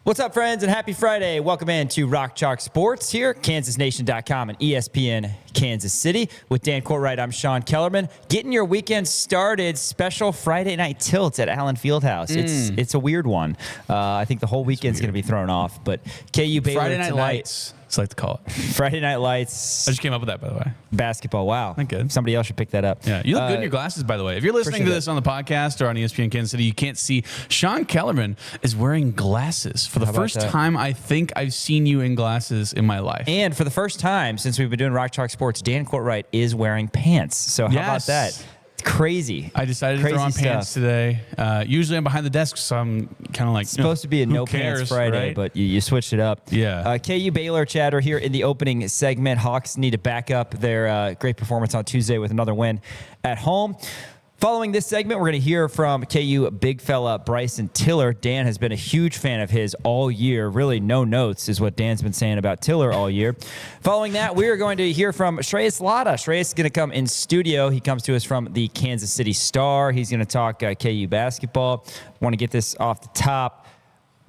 What's up, friends, and happy Friday. Welcome in to Rock Chalk Sports here, KansasNation.com and ESPN Kansas City. With Dan Courtwright, I'm Sean Kellerman. Getting your weekend started, special Friday night tilt at Allen Fieldhouse. It's a weird one. I think the whole weekend's going to be thrown off, but KU Baylor Friday Night tonight, Lights, it's like to call it. Friday Night Lights. I just came up with that, by the way. Basketball, wow. Not good. Somebody else should pick that up. Yeah, you look good in your glasses, by the way. If you're listening to this on the podcast or on ESPN Kansas City, you can't see. Sean Kellerman is wearing glasses for the first time I think I've seen you in glasses in my life. And for the first time since we've been doing Rock Chalk Sports, Dan Courtwright is wearing pants. So how about that? It's crazy. I decided to throw on pants today. Usually I'm behind the desk, so I'm kind of like, it's supposed to be a no pants Friday, right? but you switched it up. Yeah. KU Baylor chatter here in the opening segment. Hawks need to back up their great performance on Tuesday with another win at home. Following this segment, we're going to hear from KU big fella Bryson Tiller. Dan has been a huge fan of his all year. Really, no notes is what Dan's been saying about Tiller all year. Following that, we are going to hear from Shreyas Laddha. Shreyas is going to come in studio. He comes to us from the Kansas City Star. He's going to talk KU basketball. I want to get this off the top.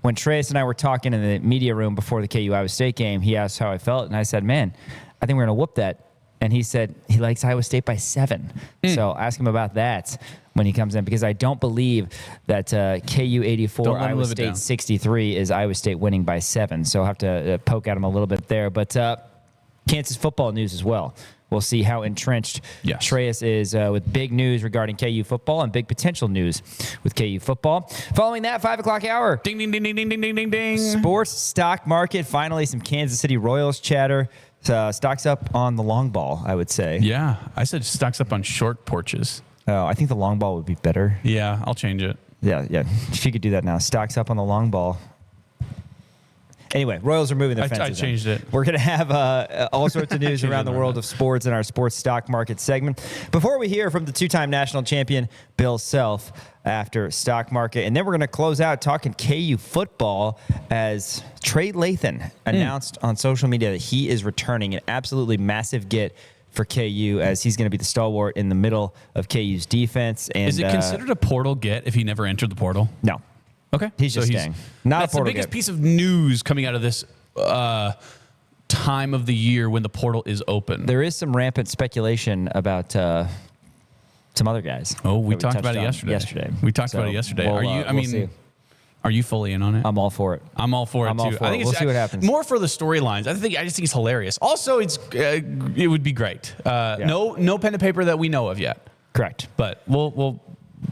When Shreyas and I were talking in the media room before the KU Iowa State game, he asked how I felt, and I said, man, I think we're going to whoop that. And he said he likes Iowa State by 7. So ask him about that when he comes in, because I don't believe that KU 84, Iowa State 63 is Iowa State winning by 7. So I'll have to poke at him a little bit there. But Kansas football news as well. We'll see how entrenched Shreyas is with big news regarding KU football and big potential news with KU football. Following that, 5 o'clock hour. Ding, ding, ding, ding, ding, ding, ding, ding. Sports stock market. Finally, some Kansas City Royals chatter. Stocks up on the long ball, I would say. Yeah, I said stocks up on short porches. Oh, I think the long ball would be better. Yeah, I'll change it. Yeah. If you could do that now. Stocks up on the long ball. Anyway, Royals are moving their fences. I changed it. We're going to have all sorts of news around the world of sports in our sports stock market segment. Before we hear from the two-time national champion, Bill Self, after stock market. And then we're going to close out talking KU football as Trey Lathan announced on social media that he is returning. An absolutely massive get for KU, as he's going to be the stalwart in the middle of KU's defense. And is it considered a portal get if he never entered the portal? No. Okay. He's just staying. That's the biggest piece of news coming out of this time of the year when the portal is open. There is some rampant speculation about some other guys. Oh, we talked about it yesterday. We talked about it yesterday. Are you fully in on it? I'm all for it. I'm all for it too. I think we'll see what happens. More for the storylines. I just think it's hilarious. Also, it would be great. No pen to paper that we know of yet. Correct. But we'll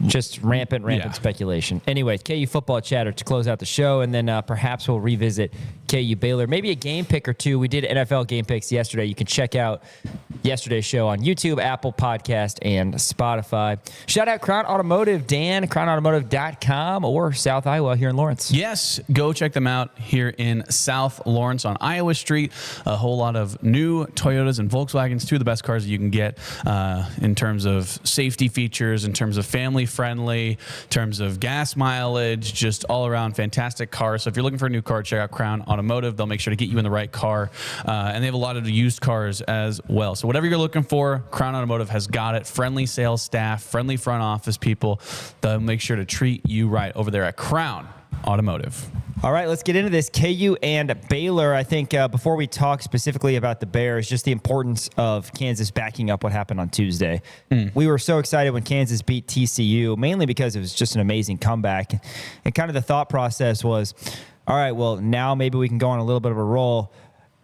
just rampant speculation. Anyway, KU football chatter to close out the show, and then perhaps we'll revisit KU Baylor. Maybe a game pick or two. We did NFL game picks yesterday. You can check out yesterday's show on YouTube, Apple Podcast, and Spotify. Shout out Crown Automotive, Dan, crownautomotive.com, or South Iowa here in Lawrence. Yes, go check them out here in South Lawrence on Iowa Street. A whole lot of new Toyotas and Volkswagens, two of the best cars that you can get in terms of safety features, in terms of family friendly, in terms of gas mileage, just all around fantastic cars. So if you're looking for a new car, check out Crown Automotive. They'll make sure to get you in the right car. And they have a lot of used cars as well. So whatever you're looking for, Crown Automotive has got it. Friendly sales staff, friendly front office people. They'll make sure to treat you right over there at Crown Automotive. All right, let's get into this. KU and Baylor. I think before we talk specifically about the Bears, just the importance of Kansas backing up what happened on Tuesday. We were so excited when Kansas beat TCU, mainly because it was just an amazing comeback. And kind of the thought process was, all right, well, now maybe we can go on a little bit of a roll.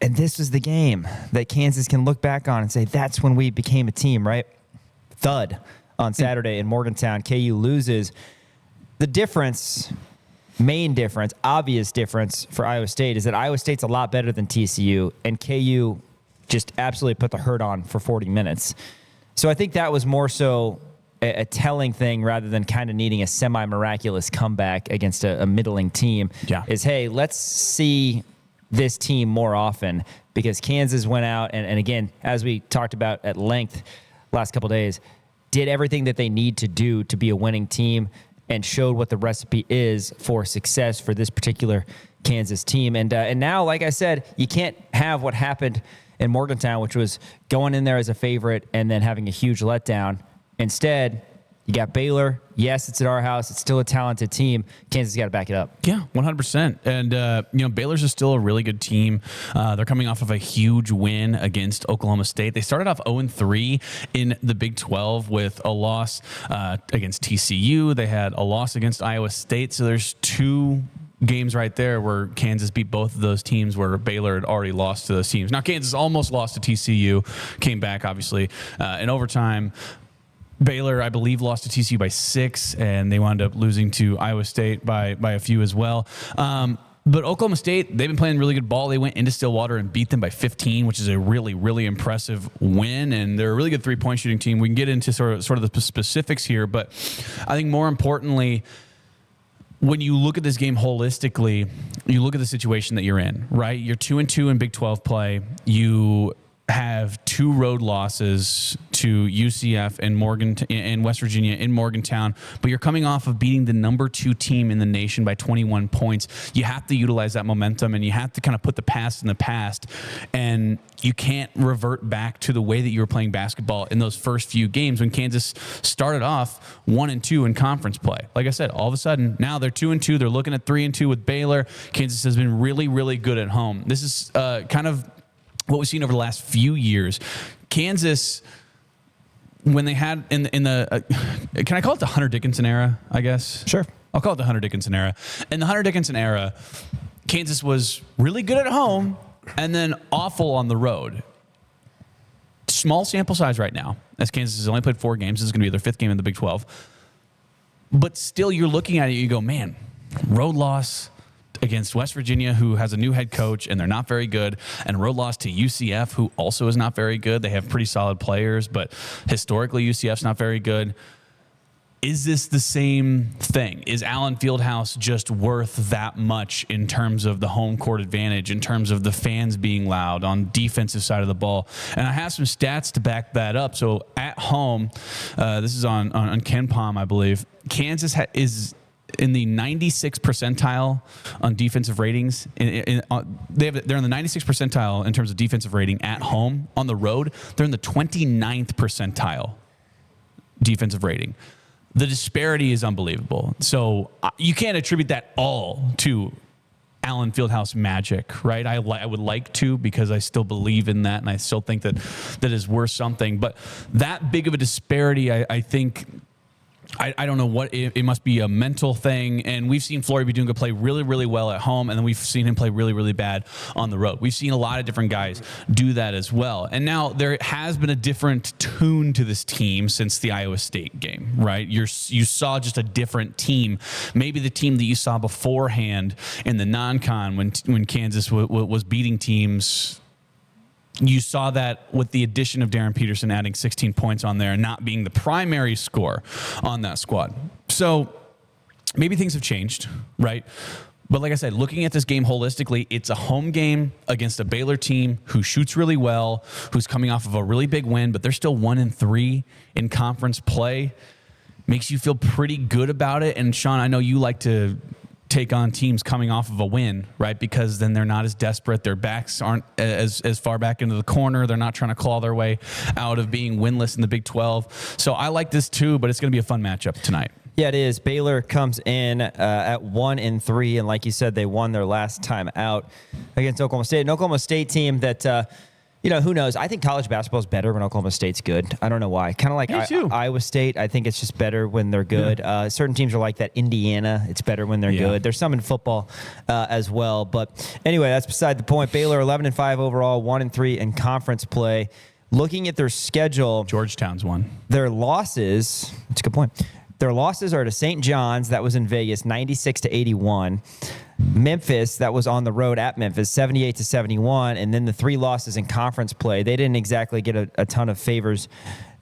And this is the game that Kansas can look back on and say, that's when we became a team, right? Thud on Saturday in Morgantown. KU loses. The difference, main difference, obvious difference for Iowa State is that Iowa State's a lot better than TCU, and KU just absolutely put the hurt on for 40 minutes. So I think that was more so a telling thing rather than kind of needing a semi-miraculous comeback against a middling team. Is, hey, let's see this team more often, because Kansas went out and again, as we talked about at length last couple of days, did everything that they need to do to be a winning team and showed what the recipe is for success for this particular Kansas team. And now, like I said, you can't have what happened in Morgantown, which was going in there as a favorite and then having a huge letdown. Instead, You got Baylor. Yes, it's at our house. It's still a talented team. Kansas got to back it up. Yeah, 100%. And, Baylor's is still a really good team. They're coming off of a huge win against Oklahoma State. They started off 0-3 in the Big 12 with a loss against TCU. They had a loss against Iowa State. So there's 2 games right there where Kansas beat both of those teams where Baylor had already lost to those teams. Now, Kansas almost lost to TCU, came back, obviously, in overtime. Baylor, I believe, lost to TCU by 6, and they wound up losing to Iowa State by a few as well. But Oklahoma State, they've been playing really good ball. They went into Stillwater and beat them by 15, which is a really, really impressive win. And they're a really good three-point shooting team. We can get into sort of the specifics here, but I think more importantly, when you look at this game holistically, you look at the situation that you're in, right? You're 2-2 in Big 12 play. You have 2 road losses to UCF and West Virginia in Morgantown, but you're coming off of beating the number 2 team in the nation by 21 points. You have to utilize that momentum, and you have to kind of put the past in the past, and you can't revert back to the way that you were playing basketball in those first few games when Kansas started off 1-2 in conference play. Like I said, all of a sudden now they're 2-2. They're looking at 3-2 with Baylor. Kansas has been really, really good at home. This is kind of what we've seen over the last few years. Kansas, when they had in the can I call it the Hunter Dickinson era, I guess? Sure. I'll call it the Hunter Dickinson era. In the Hunter Dickinson era, Kansas was really good at home and then awful on the road. Small sample size right now, as Kansas has only played 4 games. This is going to be their 5th game in the Big 12. But still, you're looking at it, you go, man, road loss against West Virginia, who has a new head coach, and they're not very good, and road loss to UCF, who also is not very good. They have pretty solid players, but historically, UCF's not very good. Is this the same thing? Is Allen Fieldhouse just worth that much in terms of the home court advantage, in terms of the fans being loud on defensive side of the ball? And I have some stats to back that up. So at home, this is on KenPom, I believe. Kansas is in the 96th percentile on defensive ratings. They're in the 96th percentile in terms of defensive rating at home. On the road, they're in the 29th percentile defensive rating. The disparity is unbelievable. So you can't attribute that all to Allen Fieldhouse magic, right? I would like to, because I still believe in that, and I still think that is worth something. But that big of a disparity, I think, I don't know what it must be a mental thing. And we've seen Flory Bidunga play really, really well at home, and then we've seen him play really, really bad on the road. We've seen a lot of different guys do that as well. And now there has been a different tune to this team since the Iowa State game, right? You saw just a different team. Maybe the team that you saw beforehand in the non-con when Kansas was beating teams. You saw that with the addition of Darren Peterson adding 16 points on there and not being the primary scorer on that squad. So maybe things have changed, right? But like I said, looking at this game holistically, it's a home game against a Baylor team who shoots really well, who's coming off of a really big win, but they're still 1-3 in conference play. Makes you feel pretty good about it. And Sean, I know you like to take on teams coming off of a win, right? Because then they're not as desperate. Their backs aren't as far back into the corner. They're not trying to claw their way out of being winless in the Big 12. So I like this too, but it's going to be a fun matchup tonight. Yeah, it is. Baylor comes in at 1-3, and like you said, they won their last time out against Oklahoma State. An Oklahoma State team that, who knows? I think college basketball is better when Oklahoma State's good. I don't know why. Kind of like Iowa State. I think it's just better when they're good. Yeah. Certain teams are like that. Indiana, it's better when they're good. There's some in football as well. But anyway, that's beside the point. Baylor 11-5 overall, 1-3 in conference play. Looking at their schedule, Georgetown's one. Their losses. That's a good point. Their losses are to St. John's, that was in Vegas, 96-81. Memphis, that was on the road at Memphis, 78-71. And then the 3 losses in conference play. They didn't exactly get a ton of favors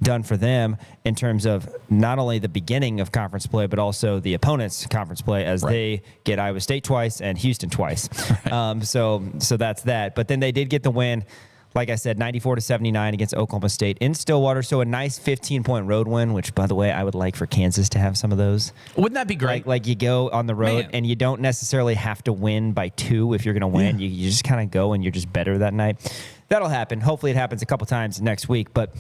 done for them in terms of not only the beginning of conference play, but also the opponent's conference play, as they get Iowa State twice and Houston twice. Right. So that's that. But then they did get the win, like I said, 94-79 against Oklahoma State in Stillwater. So a nice 15-point road win, which, by the way, I would like for Kansas to have some of those. Wouldn't that be great? Like you go on the road and you don't necessarily have to win by 2 if you're going to win. You just kind of go and you're just better that night. That'll happen. Hopefully it happens a couple times next week. But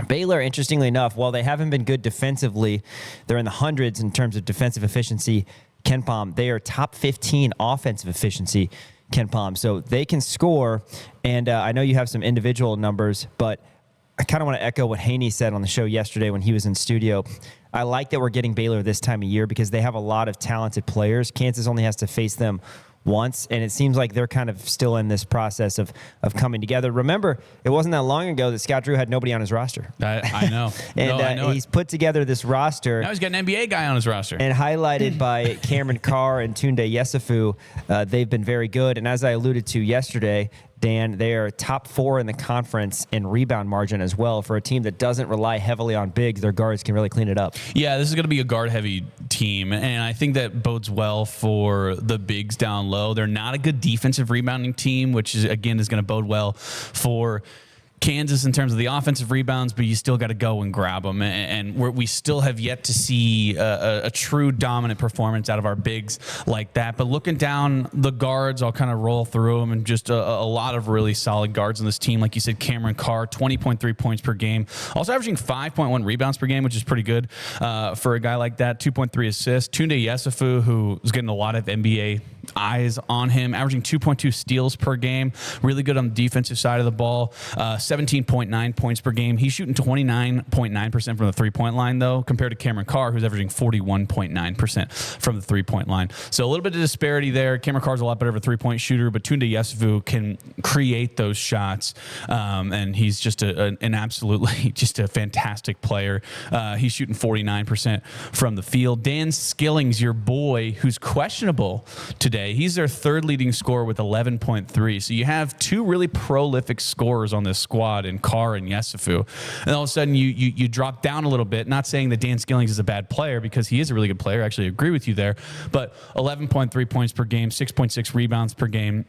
Baylor, interestingly enough, while they haven't been good defensively, they're in the hundreds in terms of defensive efficiency. KenPom, they are top 15 offensive efficiency. KenPom, so they can score. And I know you have some individual numbers, but I kind of want to echo what Haney said on the show yesterday when he was in studio. I like that we're getting Baylor this time of year because they have a lot of talented players. Kansas only has to face them once, and it seems like they're kind of still in this process of coming together. Remember, it wasn't that long ago that Scott Drew had nobody on his roster. I know. And I know he's put together this roster. Now he's got an NBA guy on his roster. And highlighted by Cameron Carr and Tunde Yesufu. They've been very good. And as I alluded to yesterday, Dan, they are top 4 in the conference in rebound margin as well. For a team that doesn't rely heavily on bigs, their guards can really clean it up. Yeah, this is going to be a guard-heavy team, and I think that bodes well for the bigs down low. They're not a good defensive rebounding team, which is going to bode well for Kansas in terms of the offensive rebounds, but you still got to go and grab them. And we still have yet to see a true dominant performance out of our bigs like that. But looking down the guards, I'll kind of roll through them, and just a lot of really solid guards on this team. Like you said, Cameron Carr, 20.3 points per game. Also averaging 5.1 rebounds per game, which is pretty good for a guy like that. 2.3 assists. Tunde Yesufu, who is getting a lot of NBA eyes on him, averaging 2.2 steals per game. Really good on the defensive side of the ball. 17.9 points per game. He's shooting 29.9% from the three-point line, though, compared to Cameron Carr, who's averaging 41.9% from the three-point line. So a little bit of disparity there. Cameron Carr's a lot better of a three-point shooter, but Tunde Yesufu can create those shots, and he's just an absolutely just a fantastic player. He's shooting 49% from the field. Dan Skilling's your boy, who's questionable today. He's their third leading scorer with 11.3. So you have two really prolific scorers on this squad in Carr and Yesufu. And all of a sudden you drop down a little bit. Not saying that Dan Skillings is a bad player, because he is a really good player. I actually agree with you there. But 11.3 points per game, 6.6 rebounds per game.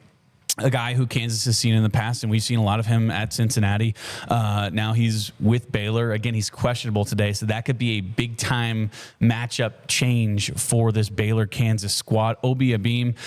A guy who Kansas has seen in the past, and we've seen a lot of him at Cincinnati. Now he's with Baylor. Again, he's questionable today, so that could be a big-time matchup change for this Baylor-Kansas squad. Obi Abim,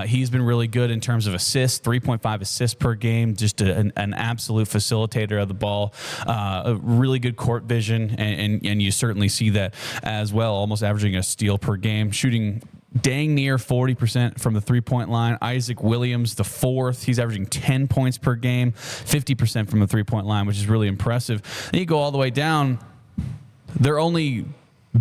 he's been really good in terms of assists, 3.5 assists per game, just an absolute facilitator of the ball. A really good court vision, and you certainly see that as well, almost averaging a steal per game, shooting dang near 40% from the three-point line. Isaac Williams, the fourth, he's averaging 10 points per game, 50% from the three-point line, which is really impressive. Then you go all the way down. They're only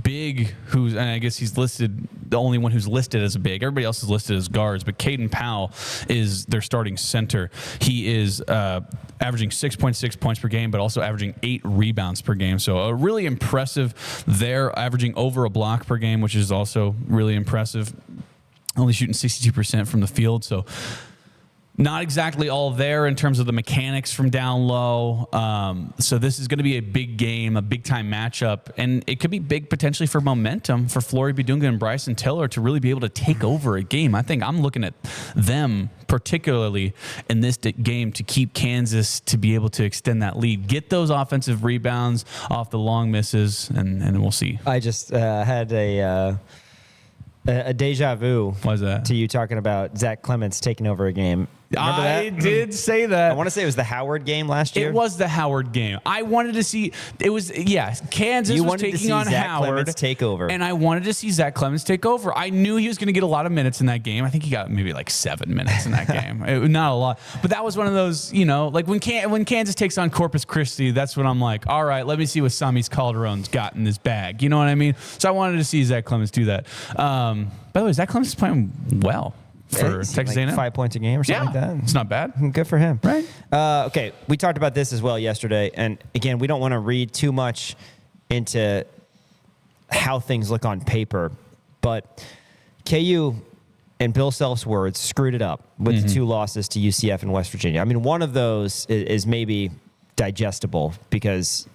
big, and I guess he's listed, the only one who's listed as a big. Everybody else is listed as guards, but Caden Powell is their starting center. He is averaging 6.6 points per game, but also averaging 8 rebounds per game. So really impressive there, averaging over a block per game, which is also really impressive. Only shooting 62% from the field, so not exactly all there in terms of the mechanics from down low. So this is going to be a big game, a big-time matchup, and it could be big potentially for momentum for Flory Bidunga and Bryson Tiller to really be able to take over a game. I think I'm looking at them particularly in this game to keep Kansas to be able to extend that lead, get those offensive rebounds off the long misses, and we'll see. I just had a deja vu. What was that? To you talking about Zach Clements taking over a game. Remember I that? did say that. I want to say it was the Howard game last year. It was the Howard game. I wanted to see. It was Kansas you was wanted taking to see on Zach Howard. Clements take over, and I wanted to see Zach Clements take over. I knew he was going to get a lot of minutes in that game. I think he got maybe like 7 minutes in that game. Not a lot, but that was one of those. Like when Kansas takes on Corpus Christi, that's when I'm like, all right, let me see what Samis Calderon's got in his bag. You know what I mean? So I wanted to see Zach Clements do that. By the way, Zach Clements is playing well for Texas A&M. 5 points a game or something like that. It's not bad. Good for him. Right. Okay, we talked about this as well yesterday, and again, we don't want to read too much into how things look on paper, but KU, in Bill Self's words, screwed it up with the 2 losses to UCF and West Virginia. I mean, one of those is maybe digestible because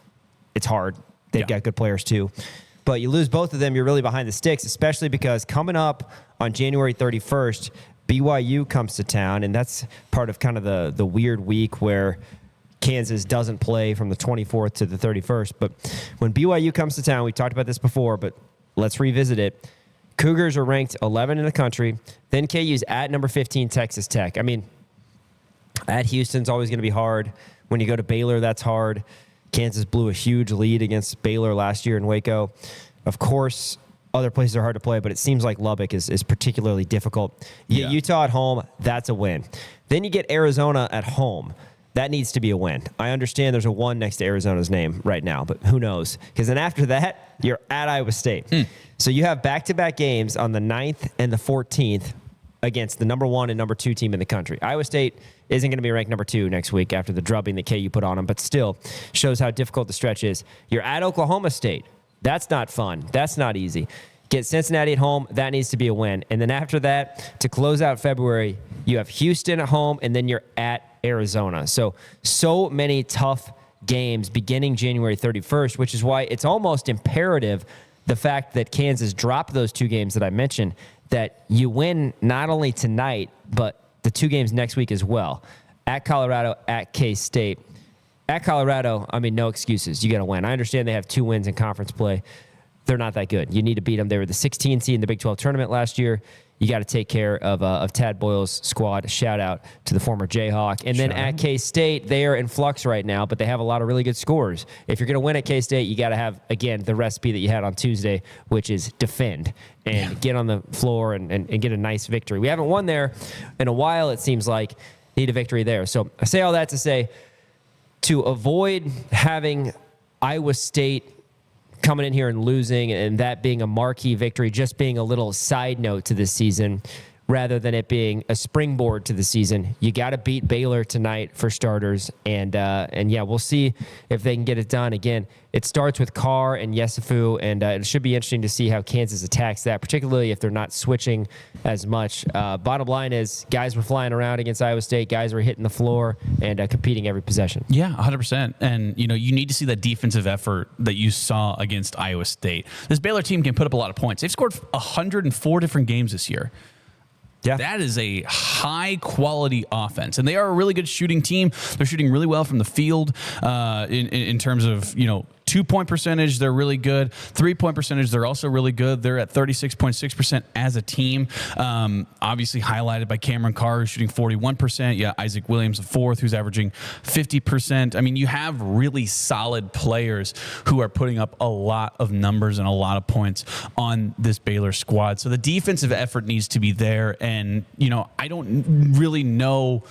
it's hard. They've got good players too. But you lose both of them, you're really behind the sticks, especially because coming up on January 31st, BYU comes to town, and that's part of kind of the weird week where Kansas doesn't play from the 24th to the 31st. But when BYU comes to town, we talked about this before, but let's revisit it. Cougars are ranked 11 in the country. Then KU's at number 15, Texas Tech. I mean, at Houston's always going to be hard. When you go to Baylor, that's hard. Kansas blew a huge lead against Baylor last year in Waco. Of course, other places are hard to play, but it seems like Lubbock is particularly difficult. You get Utah at home, that's a win. Then you get Arizona at home. That needs to be a win. I understand there's a 1 next to Arizona's name right now, but who knows? Because then after that, you're at Iowa State. So you have back-to-back games on the 9th and the 14th against the number 1 and number 2 team in the country. Iowa State isn't going to be ranked number 2 next week after the drubbing that KU put on them, but still shows how difficult the stretch is. You're at Oklahoma State. That's not fun. That's not easy. Get Cincinnati at home. That needs to be a win. And then after that, to close out February, you have Houston at home, and then you're at Arizona. So many tough games beginning January 31st, which is why it's almost imperative, the fact that Kansas dropped those 2 games that I mentioned, that you win not only tonight, but the 2 games next week as well. At Colorado, at K-State. At Colorado, I mean, no excuses. You got to win. I understand they have 2 wins in conference play. They're not that good. You need to beat them. They were the 16 seed in the Big 12 tournament last year. You got to take care of Tad Boyle's squad. Shout out to the former Jayhawk. And then at K-State, they are in flux right now, but they have a lot of really good scores. If you're going to win at K-State, you got to have, again, the recipe that you had on Tuesday, which is defend and get on the floor and get a nice victory. We haven't won there in a while, it seems like. Need a victory there. So I say all that to say, to avoid having Iowa State coming in here and losing and that being a marquee victory, just being a little side note to this season rather than it being a springboard to the season, you got to beat Baylor tonight for starters. And yeah, we'll see if they can get it done. Again, it starts with Carr and Yesufu, and it should be interesting to see how Kansas attacks that, particularly if they're not switching as much. Bottom line is guys were flying around against Iowa State. Guys were hitting the floor and competing every possession. Yeah, 100%. And, you need to see that defensive effort that you saw against Iowa State. This Baylor team can put up a lot of points. They've scored 104 different games this year. Yeah. That is a high-quality offense, and they are a really good shooting team. They're shooting really well from the field in terms of, 2-point percentage, they're really good. 3-point percentage, they're also really good. They're at 36.6% as a team. Obviously highlighted by Cameron Carr, who's shooting 41%. Yeah, Isaac Williams, the 4th, who's averaging 50%. I mean, you have really solid players who are putting up a lot of numbers and a lot of points on this Baylor squad. So the defensive effort needs to be there. And, I don't really know.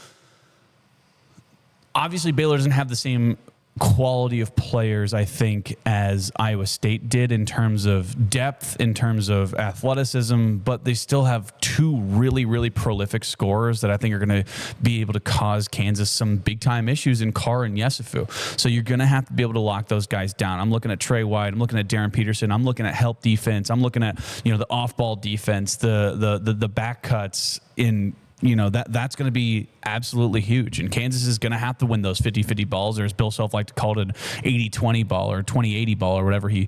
Obviously, Baylor doesn't have the same quality of players, I think, as Iowa State did in terms of depth, in terms of athleticism, but they still have 2 really, really prolific scorers that I think are going to be able to cause Kansas some big-time issues in Carr and Yesufu. So you're going to have to be able to lock those guys down. I'm looking at Trey White. I'm looking at Darren Peterson. I'm looking at help defense. I'm looking at, the off-ball defense, the back cuts in. That's going to be absolutely huge. And Kansas is going to have to win those 50-50 balls, or as Bill Self liked to call it, an 80-20 ball or 20-80 ball or whatever he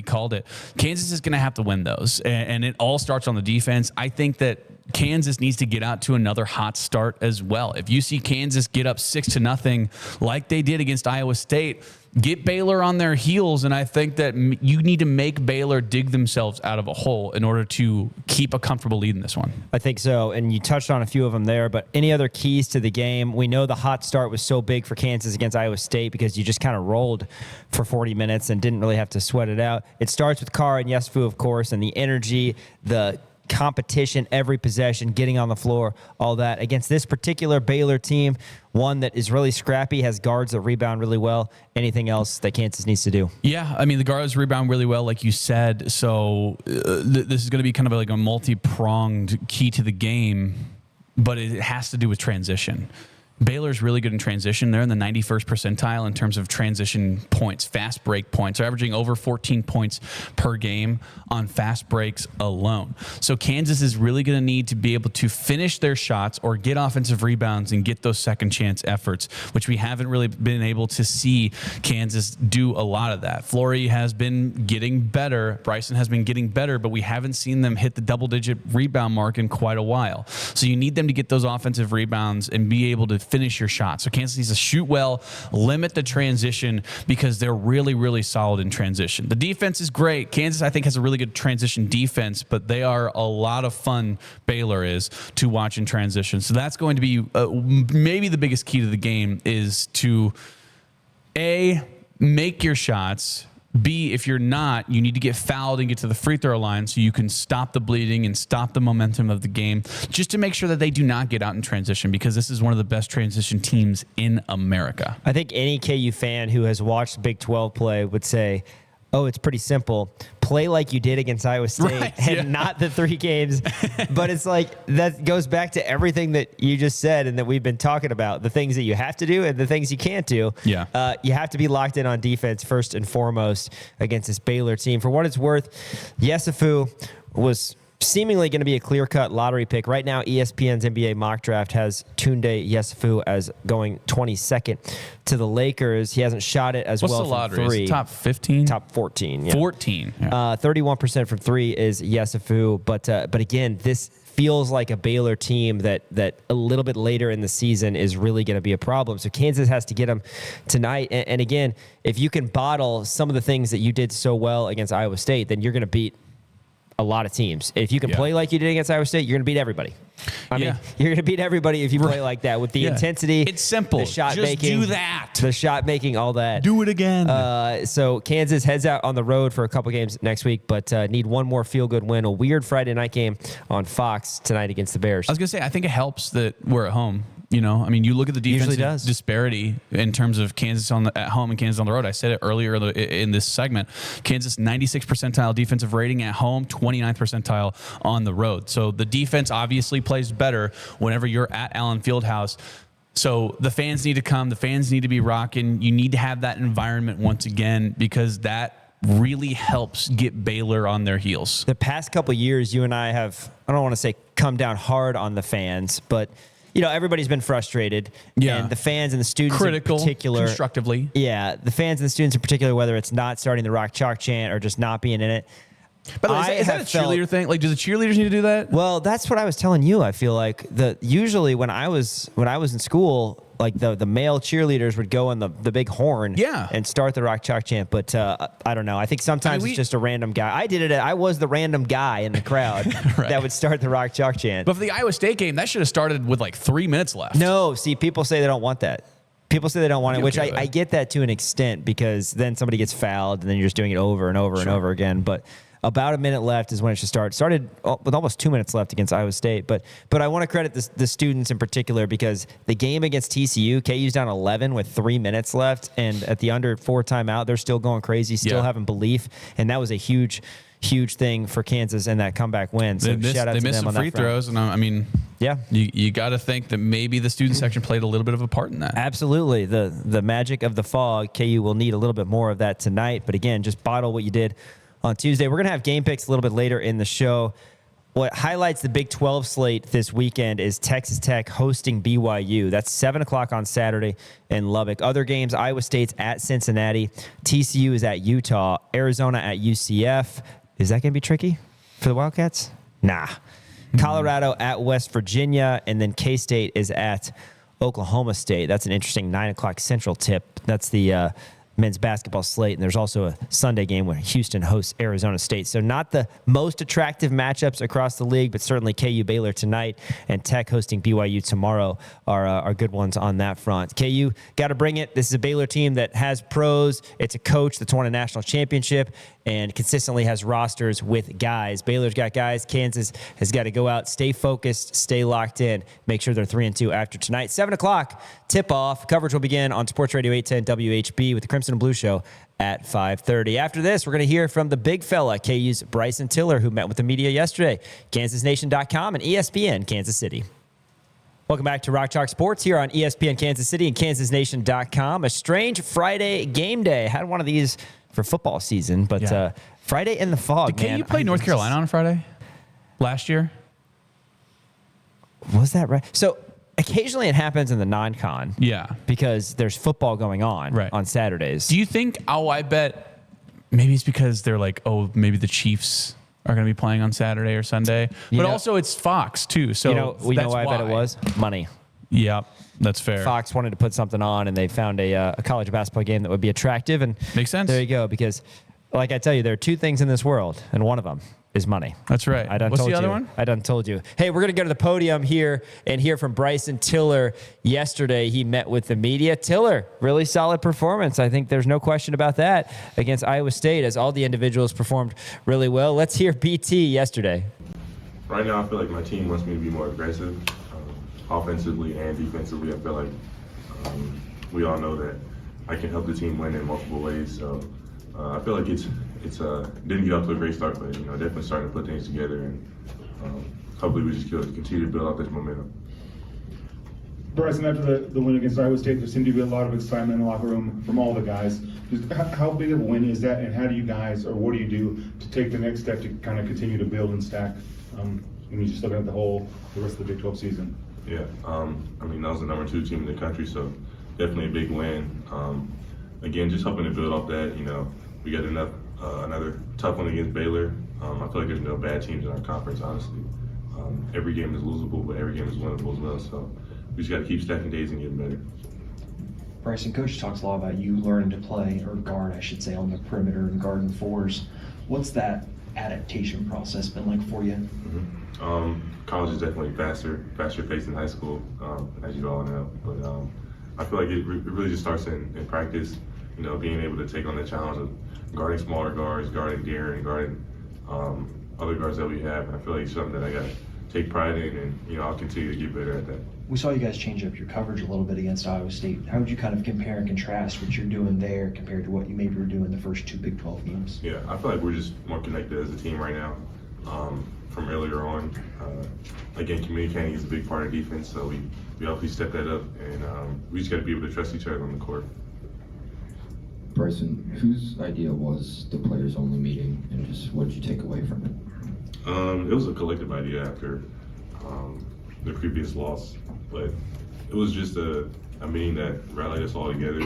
called it. Kansas is going to have to win those. And it all starts on the defense. I think that Kansas needs to get out to another hot start as well. If you see Kansas get up 6-0 like they did against Iowa State, get Baylor on their heels, and I think that you need to make Baylor dig themselves out of a hole in order to keep a comfortable lead in this one. I think so, and you touched on a few of them there, but any other keys to the game? We know the hot start was so big for Kansas against Iowa State because you just kind of rolled for 40 minutes and didn't really have to sweat it out. It starts with Carr and Yesufu, of course, and the energy, the competition, every possession, getting on the floor, all that. Against this particular Baylor team, one that is really scrappy, has guards that rebound really well. Anything else that Kansas needs to do? Yeah, I mean, the guards rebound really well, like you said. So this is going to be kind of like a multi-pronged key to the game, but it has to do with transition. Baylor's really good in transition. They're in the 91st percentile in terms of transition points, fast break points. They're averaging over 14 points per game on fast breaks alone. So Kansas is really going to need to be able to finish their shots or get offensive rebounds and get those second chance efforts, which we haven't really been able to see Kansas do a lot of that. Flory has been getting better. Bryson has been getting better, but we haven't seen them hit the double-digit rebound mark in quite a while. So you need them to get those offensive rebounds and be able to finish your shot. So Kansas needs to shoot well, limit the transition, because they're really, really solid in transition. The defense is great. Kansas, I think, has a really good transition defense, but they are a lot of fun, Baylor is, to watch in transition. So that's going to be maybe the biggest key to the game, is to, A, make your shots. B, if you're not, you need to get fouled and get to the free throw line so you can stop the bleeding and stop the momentum of the game, just to make sure that they do not get out in transition, because this is one of the best transition teams in America. I think any KU fan who has watched Big 12 play would say, oh, it's pretty simple. Play like you did against Iowa State and not the 3 games. But it's like that goes back to everything that you just said and that we've been talking about, the things that you have to do and the things you can't do. Yeah. You have to be locked in on defense first and foremost against this Baylor team. For what it's worth, Yesufu was seemingly going to be a clear-cut lottery pick. Right now, ESPN's NBA mock draft has Tunde Yesufu as going 22nd to the Lakers. He hasn't shot it as What's well the from lottery? 3. Is it top 15? Top 14. Yeah. 14. Yeah. 31% from 3 is Yesufu. But again, this feels like a Baylor team that a little bit later in the season is really going to be a problem. So Kansas has to get them tonight. And again, if you can bottle some of the things that you did so well against Iowa State, then you're going to beat a lot of teams. If you can play like you did against Iowa State, you're going to beat everybody. I mean, you're going to beat everybody if you play like that with the intensity. It's simple. The shot Just making, do that. The shot making, all that. Do it again. So Kansas heads out on the road for a couple games next week, but need one more feel-good win. A weird Friday night game on Fox tonight against the Bears. I was going to say, I think it helps that we're at home. You know, I mean, you look at the defensive disparity in terms of Kansas at home and Kansas on the road. I said it earlier in this segment. Kansas 96th percentile defensive rating at home, 29th percentile on the road. So the defense obviously plays better whenever you're at Allen Fieldhouse. So the fans need to come. The fans need to be rocking. You need to have that environment once again, because that really helps get Baylor on their heels. The past couple of years, you and I have, I don't want to say come down hard on the fans, but you know, everybody's been frustrated. Yeah. And the fans and the students critical, in particular. Constructively. Yeah. The fans and the students in particular, whether it's not starting the Rock Chalk chant or just not being in it. By the way, is that a cheerleader thing? Like, do the cheerleaders need to do that? Well, that's what I was telling you. I feel like usually when I was in school, like the male cheerleaders would go on the big horn and start the Rock Chalk chant. But I don't know. I think sometimes it's just a random guy. I did it. I was the random guy in the crowd that would start the Rock Chalk chant. But for the Iowa State game, that should have started with like 3 minutes left. No, see, people say they don't want that. People say they don't want it, which I get that to an extent, because then somebody gets fouled and then you're just doing it over and over and over again. But about a minute left is when it should start. Started with almost 2 minutes left against Iowa State. But I want to credit the students in particular, because the game against TCU, KU's down 11 with 3 minutes left. And at the under 4 timeout, they're still going crazy, still having belief. And that was a huge thing for Kansas in that comeback win. So shout out to them on that front. They missed some free throws. And I mean, you got to think that maybe the student section played a little bit of a part in that. Absolutely. The magic of the fog. KU will need a little bit more of that tonight. But again, just bottle what you did on Tuesday. We're going to have game picks a little bit later in the show. What highlights the Big 12 slate this weekend is Texas Tech hosting BYU. That's 7 o'clock on Saturday in Lubbock. Other games, Iowa State's at Cincinnati. TCU is at Utah. Arizona at UCF. Is that going to be tricky for the Wildcats? Nah. Colorado at West Virginia. And then K-State is at Oklahoma State. That's an interesting 9 o'clock Central tip. That's the men's basketball slate, and there's also a Sunday game where Houston hosts Arizona State. So not the most attractive matchups across the league, but certainly KU Baylor tonight and Tech hosting BYU tomorrow are good ones on that front. KU got to bring it. This is a Baylor team that has pros. It's a coach that's won a national championship and consistently has rosters with guys. Baylor's got guys. Kansas has got to go out, stay focused, stay locked in, make sure they're 3-2 after tonight. 7 o'clock tip-off. Coverage will begin on Sports Radio 810 WHB with the Crimson and Blue Show at 5:30. After this, we're going to hear from the big fella, KU's Bryson Tiller, who met with the media yesterday. KansasNation.com and ESPN Kansas City. Welcome back to Rock Chalk Sports here on ESPN Kansas City and KansasNation.com. A strange Friday game day. Had one of these for football season, but Friday in the fog, Did KU play North Carolina on Friday last year? Was that right? So occasionally it happens in the non-con. Yeah. Because there's football going on on Saturdays. Do you think, I bet maybe it's because they're like, maybe the Chiefs are going to be playing on Saturday or Sunday. But also it's Fox too. So you know why I bet it was? Money. Yeah, that's fair. Fox wanted to put something on, and they found a college basketball game that would be attractive. And makes sense. There you go. Because, like I tell you, there are two things in this world, and one of them is money. That's right. What's the other one? I done told you. Hey, we're going to go to the podium here and hear from Bryson Tiller. Yesterday, he met with the media. Tiller, really solid performance. I think there's no question about that against Iowa State, as all the individuals performed really well. Let's hear BT yesterday. Right now, I feel like my team wants me to be more aggressive, offensively and defensively. I feel like we all know that I can help the team win in multiple ways. So I feel like it's didn't get off to a great start, but definitely starting to put things together, and hopefully we just continue to build off this momentum. Bryson, after the win against Iowa State, there seemed to be a lot of excitement in the locker room from all the guys. Just how big of a win is that, and how do you guys, or what do you do to take the next step to kind of continue to build and stack when you're just looking at the rest of the Big 12 season? Yeah, I mean, that was the number 2 team in the country, so definitely a big win. Again, just hoping to build off that. We got another tough one against Baylor. I feel like there's no bad teams in our conference, honestly. Every game is losable, but every game is winnable as well. So we just got to keep stacking days and getting better. Bryson, Coach talks a lot about you learning to play, or guard, I should say, on the perimeter and guarding fours. What's that adaptation process been like for you? College is definitely faster paced than high school, as you all know. But I feel like it really just starts in practice. Being able to take on the challenge of guarding smaller guards, guarding Darren, guarding other guards that we have. And I feel like it's something that I got to take pride in, and I'll continue to get better at that. We saw you guys change up your coverage a little bit against Iowa State. How would you kind of compare and contrast what you're doing there compared to what you maybe were doing the first 2 Big 12 games? Yeah, I feel like we're just more connected as a team right now from earlier on. Again, communicating is a big part of defense, so we hopefully step that up, and we just got to be able to trust each other on the court. Bryson, whose idea was the players-only meeting, and just what did you take away from it? It was a collective idea after the previous loss, but it was just a meeting that rallied us all together.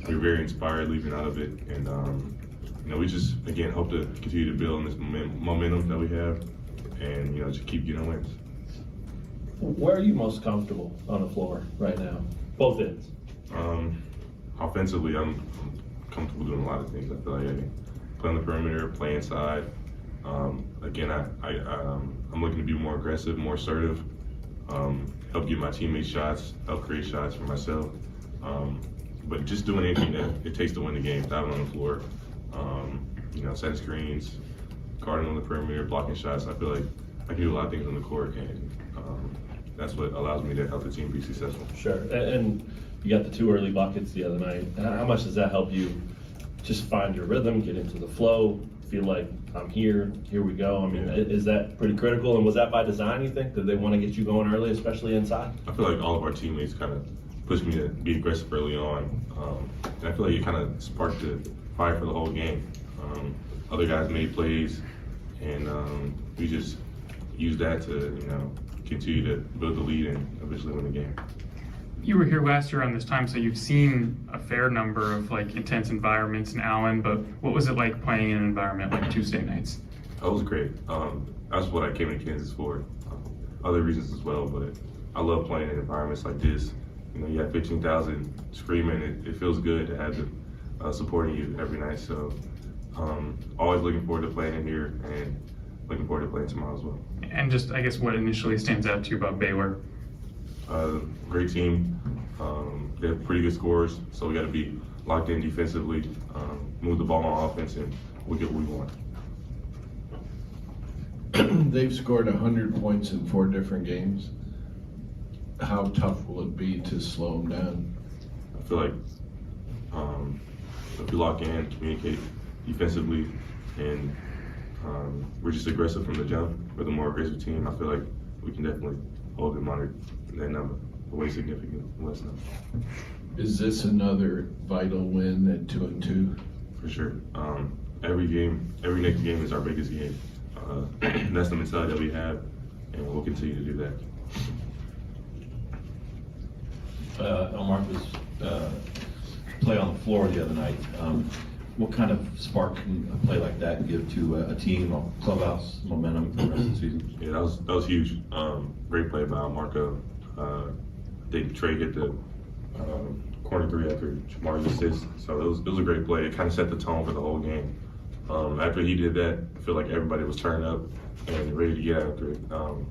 We were very inspired leaving out of it, and we just, again, hope to continue to build on this momentum that we have, and just keep getting wins. Where are you most comfortable on the floor right now? Both ends. Offensively, I'm comfortable doing a lot of things. I feel like I can play on the perimeter, play inside. Again, I'm looking to be more aggressive, more assertive, help get my teammates shots, help create shots for myself. But just doing anything that it takes to win the game, diving on the floor, setting screens, guarding on the perimeter, blocking shots. I feel like I can do a lot of things on the court, and that's what allows me to help the team be successful. Sure, and you got the 2 early buckets the other night. How much does that help you just find your rhythm, get into the flow, feel like I'm here we go? I mean, is that pretty critical, and was that by design, you think? Did they want to get you going early, especially inside? I feel like all of our teammates kind of pushed me to be aggressive early on, and I feel like it kind of sparked the fire for the whole game. Other guys made plays, and we just used that to continue to build the lead and eventually win the game. You were here last year around this time, so you've seen a fair number of intense environments in Allen, but what was it like playing in an environment like Tuesday nights? That was great. That's what I came to Kansas for. Other reasons as well, but I love playing in environments like this. You have 15,000 screaming. It feels good to have them supporting you every night. So always looking forward to playing in here, and looking forward to playing tomorrow as well. And just, I guess, what initially stands out to you about Baylor? Great team. They have pretty good scores, so we got to be locked in defensively, move the ball on offense, and we'll get what we want. They've scored 100 points in 4 different games. How tough will it be to slow them down? I feel like if we lock in, communicate defensively, and we're just aggressive from the jump, we're the more aggressive team, I feel like we can definitely hold them under that number, way significantly less number. Is this another vital win at 2-2? For sure. Every next game is our biggest game. And that's the mentality that we have, and we'll continue to do that. Marcus play on the floor the other night. What kind of spark can a play like that give to a team or clubhouse momentum for the rest of the season? Yeah, that was huge. Great play by Marco. I think Trey hit the corner 3 after Jamar's assist. So it was a great play. It kind of set the tone for the whole game. After he did that, I feel like everybody was turned up and ready to get after it. And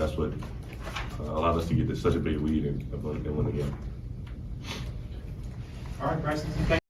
that's what allowed us to get such a big lead and win the game. All right, Bryson, thank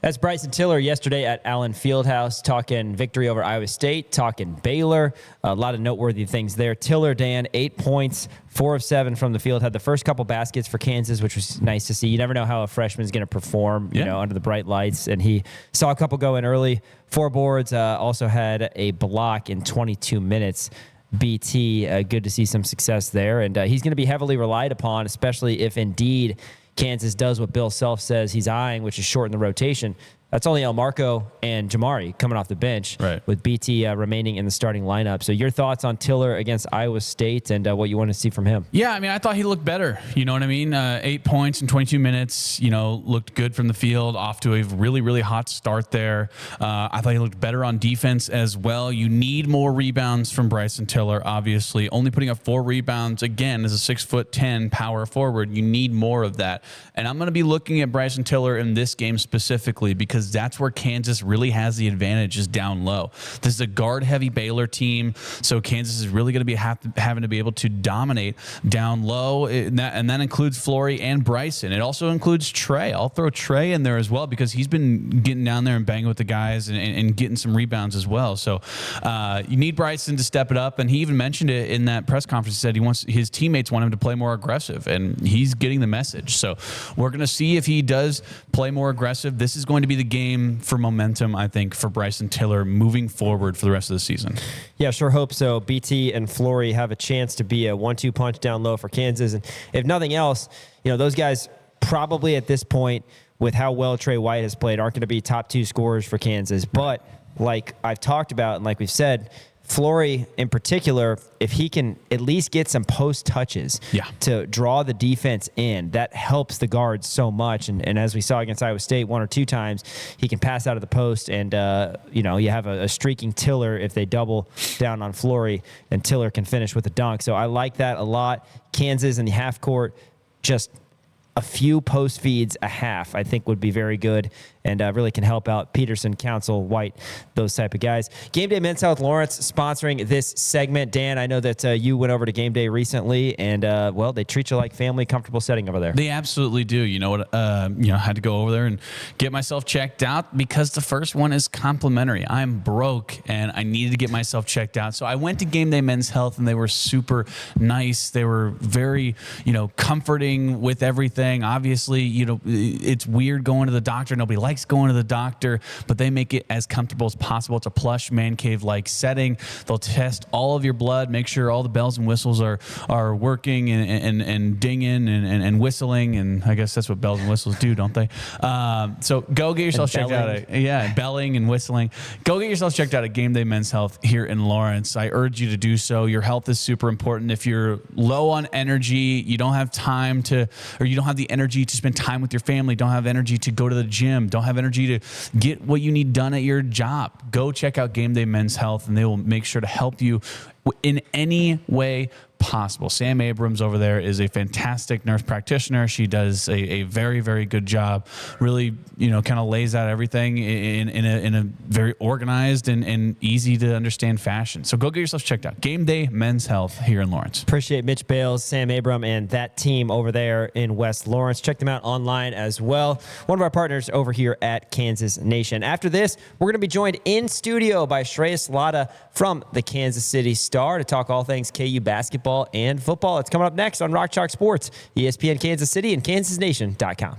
That's Bryson Tiller yesterday at Allen Fieldhouse, talking victory over Iowa State, talking Baylor. A lot of noteworthy things there. Tiller, Dan, 8 points, 4 of 7 from the field. Had the first couple baskets for Kansas, which was nice to see. You never know how a freshman's going to perform, you know, under the bright lights. And he saw a couple go in early. 4 boards, also had a block in 22 minutes. BT, good to see some success there. And he's going to be heavily relied upon, especially if indeed Kansas does what Bill Self says he's eyeing, which is shorten the rotation. That's only El Marco and Jamari coming off the bench, with BT remaining in the starting lineup. So your thoughts on Tiller against Iowa State and what you want to see from him? Yeah, I mean, I thought he looked better. You know what I mean? 8 points in 22 minutes, you know, looked good from the field, off to a really, really hot start there. I thought he looked better on defense as well. You need more rebounds from Bryson Tiller, obviously. Only putting up 4 rebounds, again, as a 6'10" power forward. You need more of that. And I'm going to be looking at Bryson Tiller in this game specifically because that's where Kansas really has the advantage, is down low. This is a guard-heavy Baylor team, so Kansas is really going to be having to be able to dominate down low, and that includes Flory and Bryson. It also includes Trey. I'll throw Trey in there as well because he's been getting down there and banging with the guys and getting some rebounds as well. So you need Bryson to step it up, and he even mentioned it in that press conference. He said his teammates want him to play more aggressive, and he's getting the message. So we're going to see if he does play more aggressive. This is going to be the game for momentum, I think, for Bryson Tiller moving forward for the rest of the season. Yeah, sure hope so. BT and Flory have a chance to be a 1-2 punch down low for Kansas. And if nothing else, you know, those guys probably at this point, with how well Trey White has played, aren't going to be top 2 scorers for Kansas. But like I've talked about and like we've said, Flory in particular, if he can at least get some post touches to draw the defense in, that helps the guards so much. And as we saw against Iowa State 1 or 2 times, he can pass out of the post. And, you know, you have a streaking Tiller if they double down on Flory, and Tiller can finish with a dunk. So I like that a lot. Kansas in the half court, just a few post feeds a half, I think would be very good and really can help out Peterson, Council, White, those type of guys. Game Day Men's Health Lawrence sponsoring this segment. Dan, I know that you went over to Game Day recently, and, well, they treat you like family, comfortable setting over there. They absolutely do. You know what? I had to go over there and get myself checked out because the first one is complimentary. I'm broke, and I needed to get myself checked out. So I went to Game Day Men's Health, and they were super nice. They were very, comforting with everything. Obviously, it's weird going to the doctor. Nobody likes going to the doctor, but they make it as comfortable as possible. It's a plush man cave-like setting. They'll test all of your blood, make sure all the bells and whistles are working and dinging and whistling, and I guess that's what bells and whistles do, don't they? So go get yourself checked out. Belling and whistling. Go get yourself checked out at Game Day Men's Health here in Lawrence. I urge you to do so. Your health is super important. If you're low on energy, you don't have time or you don't have the energy to spend time with your family, don't have energy to go to the gym, don't have energy to get what you need done at your job, go check out Game Day Men's Health, and they will make sure to help you in any way possible. Sam Abrams over there is a fantastic nurse practitioner. She does a very, very good job. Really, kind of lays out everything in a very organized and easy to understand fashion. So go get yourself checked out. Game Day Men's Health here in Lawrence. Appreciate Mitch Bales, Sam Abram, and that team over there in West Lawrence. Check them out online as well. One of our partners over here at Kansas Nation. After this, we're going to be joined in studio by Shreyas Laddha from the Kansas City Star to talk all things KU basketball and football. It's coming up next on Rock Chalk Sports, ESPN Kansas City, and KansasNation.com.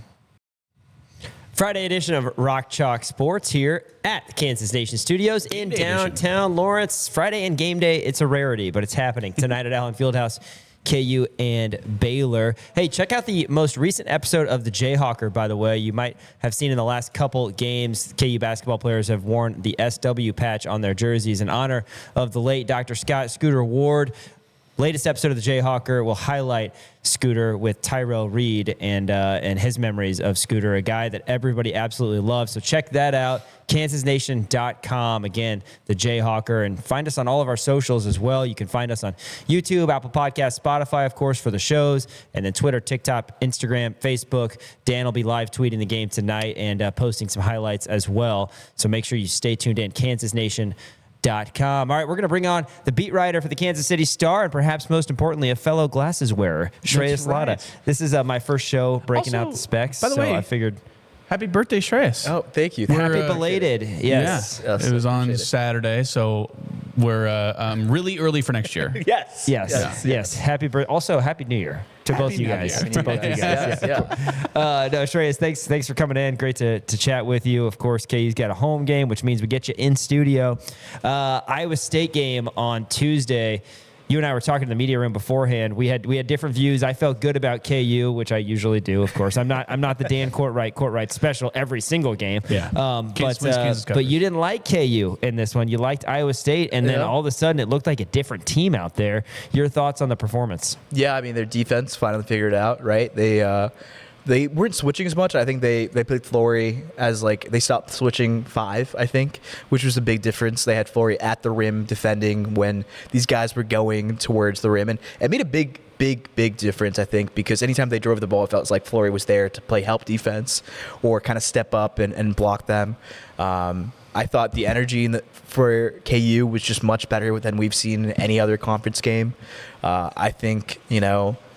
Friday edition of Rock Chalk Sports here at the Kansas Nation Studios in downtown Lawrence. Friday and game day, it's a rarity, but it's happening tonight at Allen Fieldhouse, KU and Baylor. Hey, check out the most recent episode of the Jayhawker, by the way. You might have seen in the last couple games, KU basketball players have worn the SW patch on their jerseys in honor of the late Dr. Scott Scooter Ward. latest episode of the Jayhawker will highlight Scooter with Tyrell Reed and his memories of Scooter, a guy that everybody absolutely loves. So check that out, kansasnation.com. Again, the Jayhawker, and find us on all of our socials as well. You can find us on YouTube, Apple Podcasts, Spotify, of course, for the shows, and then Twitter, TikTok, Instagram, Facebook. Dan will be live tweeting the game tonight and posting some highlights as well. So make sure you stay tuned in, kansasnation.com. All right, we're going to bring on the beat writer for the Kansas City Star and perhaps most importantly, a fellow glasses wearer, Shreyas Laddha. This is my first show breaking out the specs, by the way, I figured... Happy birthday, Shreyas. Oh, thank you. Happy belated. Yes. Yeah. It was on Saturday, so we're really early for next year. Yes. Happy birthday. Also, Happy New Year to both of you guys. To both of you guys. No, Shreyas, thanks for coming in. Great to chat with you. Of course, KU's got a home game, which means we get you in studio. Iowa State game on Tuesday. You and I were talking in the media room beforehand. We had different views. I felt good about KU, which I usually do. Of course, I'm not the Dan Courtright special every single game. Yeah. But you didn't like KU in this one. You liked Iowa State, and then all of a sudden it looked like a different team out there. Your thoughts on the performance? Yeah, I mean, their defense finally figured it out, right? They weren't switching as much. I think they played Flory as they stopped switching 5, I think, which was a big difference. They had Flory at the rim defending when these guys were going towards the rim. And it made a big difference, I think, because anytime they drove the ball, it felt like Flory was there to play help defense or kind of step up and block them. I thought the energy for KU was just much better than we've seen in any other conference game. I think,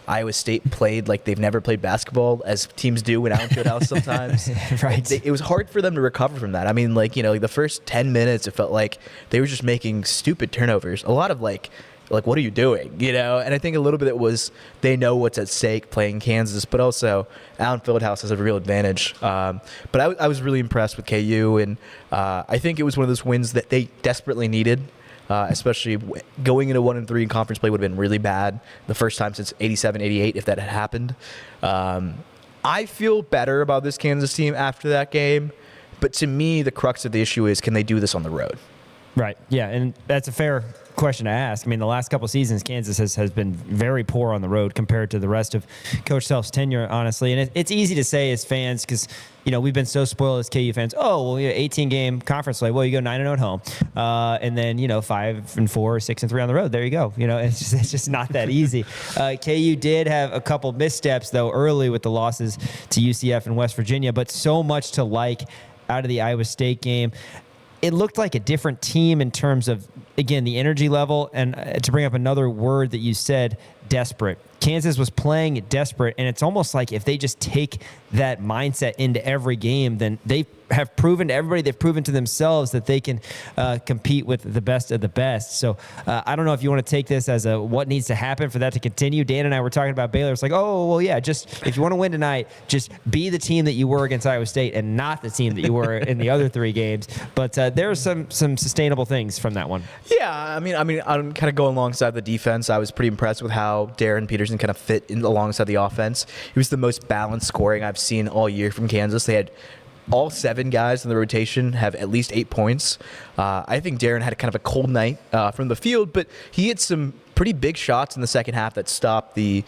Iowa State played like they've never played basketball, as teams do in Allen Fieldhouse sometimes. Right. It was hard for them to recover from that. I mean, the first 10 minutes, it felt like they were just making stupid turnovers. A lot of like, what are you doing? And I think a little bit it was they know what's at stake playing Kansas, but also Allen Fieldhouse has a real advantage. But I was really impressed with KU, and I think it was one of those wins that they desperately needed. Especially going into 1-3 in conference play would have been really bad the first time since 87-88 if that had happened. I feel better about this Kansas team after that game, but to me the crux of the issue is, can they do this on the road? Right. Yeah, and that's a fair question to ask. I mean, the last couple of seasons, Kansas has been very poor on the road compared to the rest of Coach Self's tenure, honestly. And it's easy to say as fans because, we've been so spoiled as KU fans. Oh, well, 18-game conference play. Well, you go 9-0 at home. And then, 5-4, 6-3 on the road. There you go. It's just not that easy. KU did have a couple missteps, though, early with the losses to UCF and West Virginia, but so much to like out of the Iowa State game. It looked like a different team in terms of, again, the energy level. And to bring up another word that you said, desperate. Kansas was playing desperate, and it's almost like if they just take that mindset into every game, then they have proven to everybody, they've proven to themselves that they can compete with the best of the best. So I don't know if you want to take this as what needs to happen for that to continue. Dan and I were talking about Baylor. It's like, oh, well, yeah, just if you want to win tonight, just be the team that you were against Iowa State and not the team that you were in the other 3 games. But there are some sustainable things from that one. Yeah, I mean, I'm kind of going alongside the defense. I was pretty impressed with how Darren Peterson kind of fit in alongside the offense. It was the most balanced scoring I've seen all year from Kansas. They had all 7 guys in the rotation have at least 8 points. I think Darren had kind of a cold night from the field, but he hit some pretty big shots in the second half that stopped the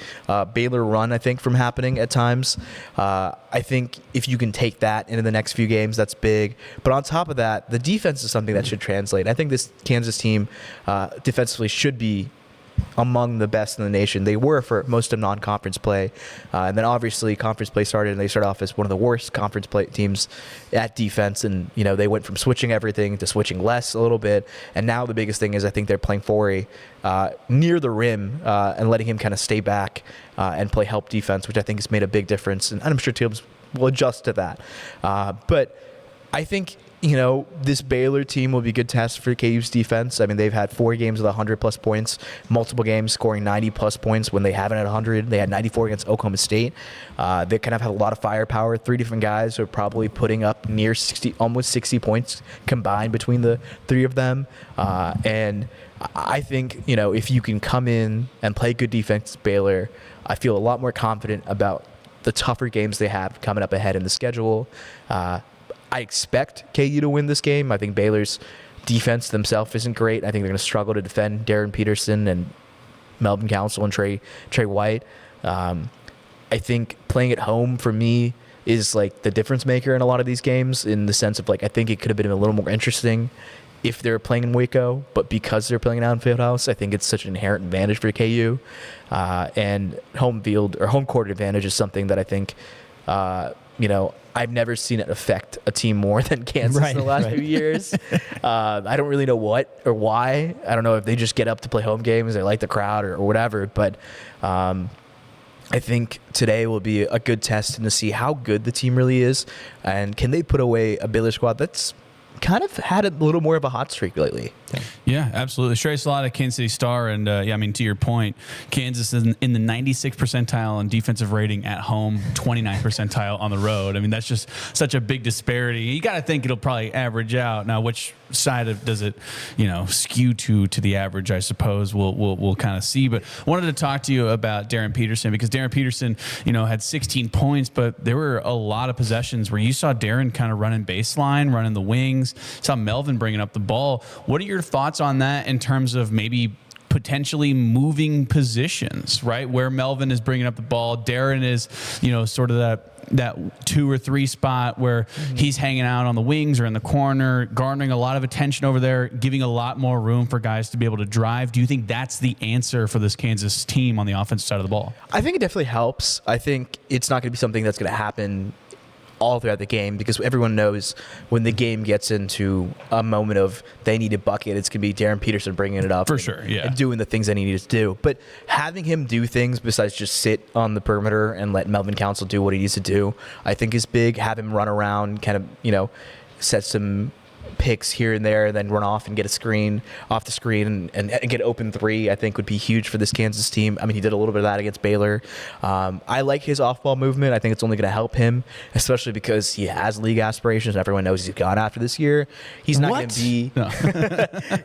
Baylor run, I think, from happening at times. I think if you can take that into the next few games, that's big. But on top of that, the defense is something that should translate. I think this Kansas team defensively should be among the best in the nation. They were for most of non-conference play. And then obviously conference play started, and they started off as one of the worst conference play teams at defense. And, they went from switching everything to switching less a little bit. And now the biggest thing is I think they're playing Forey near the rim and letting him kind of stay back and play help defense, which I think has made a big difference. And I'm sure teams will adjust to that. But I think this Baylor team will be a good test for KU's defense. I mean, they've had 4 games with 100-plus points, multiple games scoring 90-plus points when they haven't had 100. They had 94 against Oklahoma State. They kind of have a lot of firepower. 3 different guys are probably putting up near 60, almost 60 points combined between the 3 of them. And I think, if you can come in and play good defense, Baylor, I feel a lot more confident about the tougher games they have coming up ahead in the schedule. I expect KU to win this game. I think Baylor's defense themselves isn't great. I think they're going to struggle to defend Darren Peterson and Melvin Council and Trey White. I think playing at home for me is like the difference maker in a lot of these games, in the sense of like I think it could have been a little more interesting if they were playing in Waco, but because they're playing out in Fieldhouse, I think it's such an inherent advantage for KU. And home field or home court advantage is something that I think, I've never seen it affect a team more than Kansas in the last few years. I don't really know what or why. I don't know if they just get up to play home games, they like the crowd or whatever, but I think today will be a good test to see how good the team really is, and can they put away a Baylor squad that's kind of had a little more of a hot streak lately. Yeah, absolutely. Shreyas Laddha, Kansas City Star, and to your point, Kansas is in the 96th percentile in defensive rating at home, 29th percentile on the road. I mean, that's just such a big disparity. You got to think it'll probably average out. Now, which side does it, skew to the average? I suppose we'll kind of see. But wanted to talk to you about Darren Peterson, because Darren Peterson, had 16 points, but there were a lot of possessions where you saw Darren kind of running baseline, running the wings. Saw Melvin bringing up the ball. What are your thoughts on that in terms of maybe potentially moving positions, right? Where Melvin is bringing up the ball, Darren is, sort of that 2 or 3 spot where he's hanging out on the wings or in the corner, garnering a lot of attention over there, giving a lot more room for guys to be able to drive. Do you think that's the answer for this Kansas team on the offensive side of the ball? I think it definitely helps. I think it's not going to be something that's going to happen all throughout the game, because everyone knows when the game gets into a moment of they need a bucket, it's going to be Darren Peterson bringing it up for sure, and doing the things that he needs to do. But having him do things besides just sit on the perimeter and let Melvin Council do what he needs to do, I think is big. Have him run around, kind of, set some picks here and there, then run off and get a screen off the screen and get open three, I think would be huge for this Kansas team. I mean, he did a little bit of that against Baylor. I like his off-ball movement. I think it's only going to help him, especially because he has league aspirations. Everyone knows he's gone after this year. He's not going to be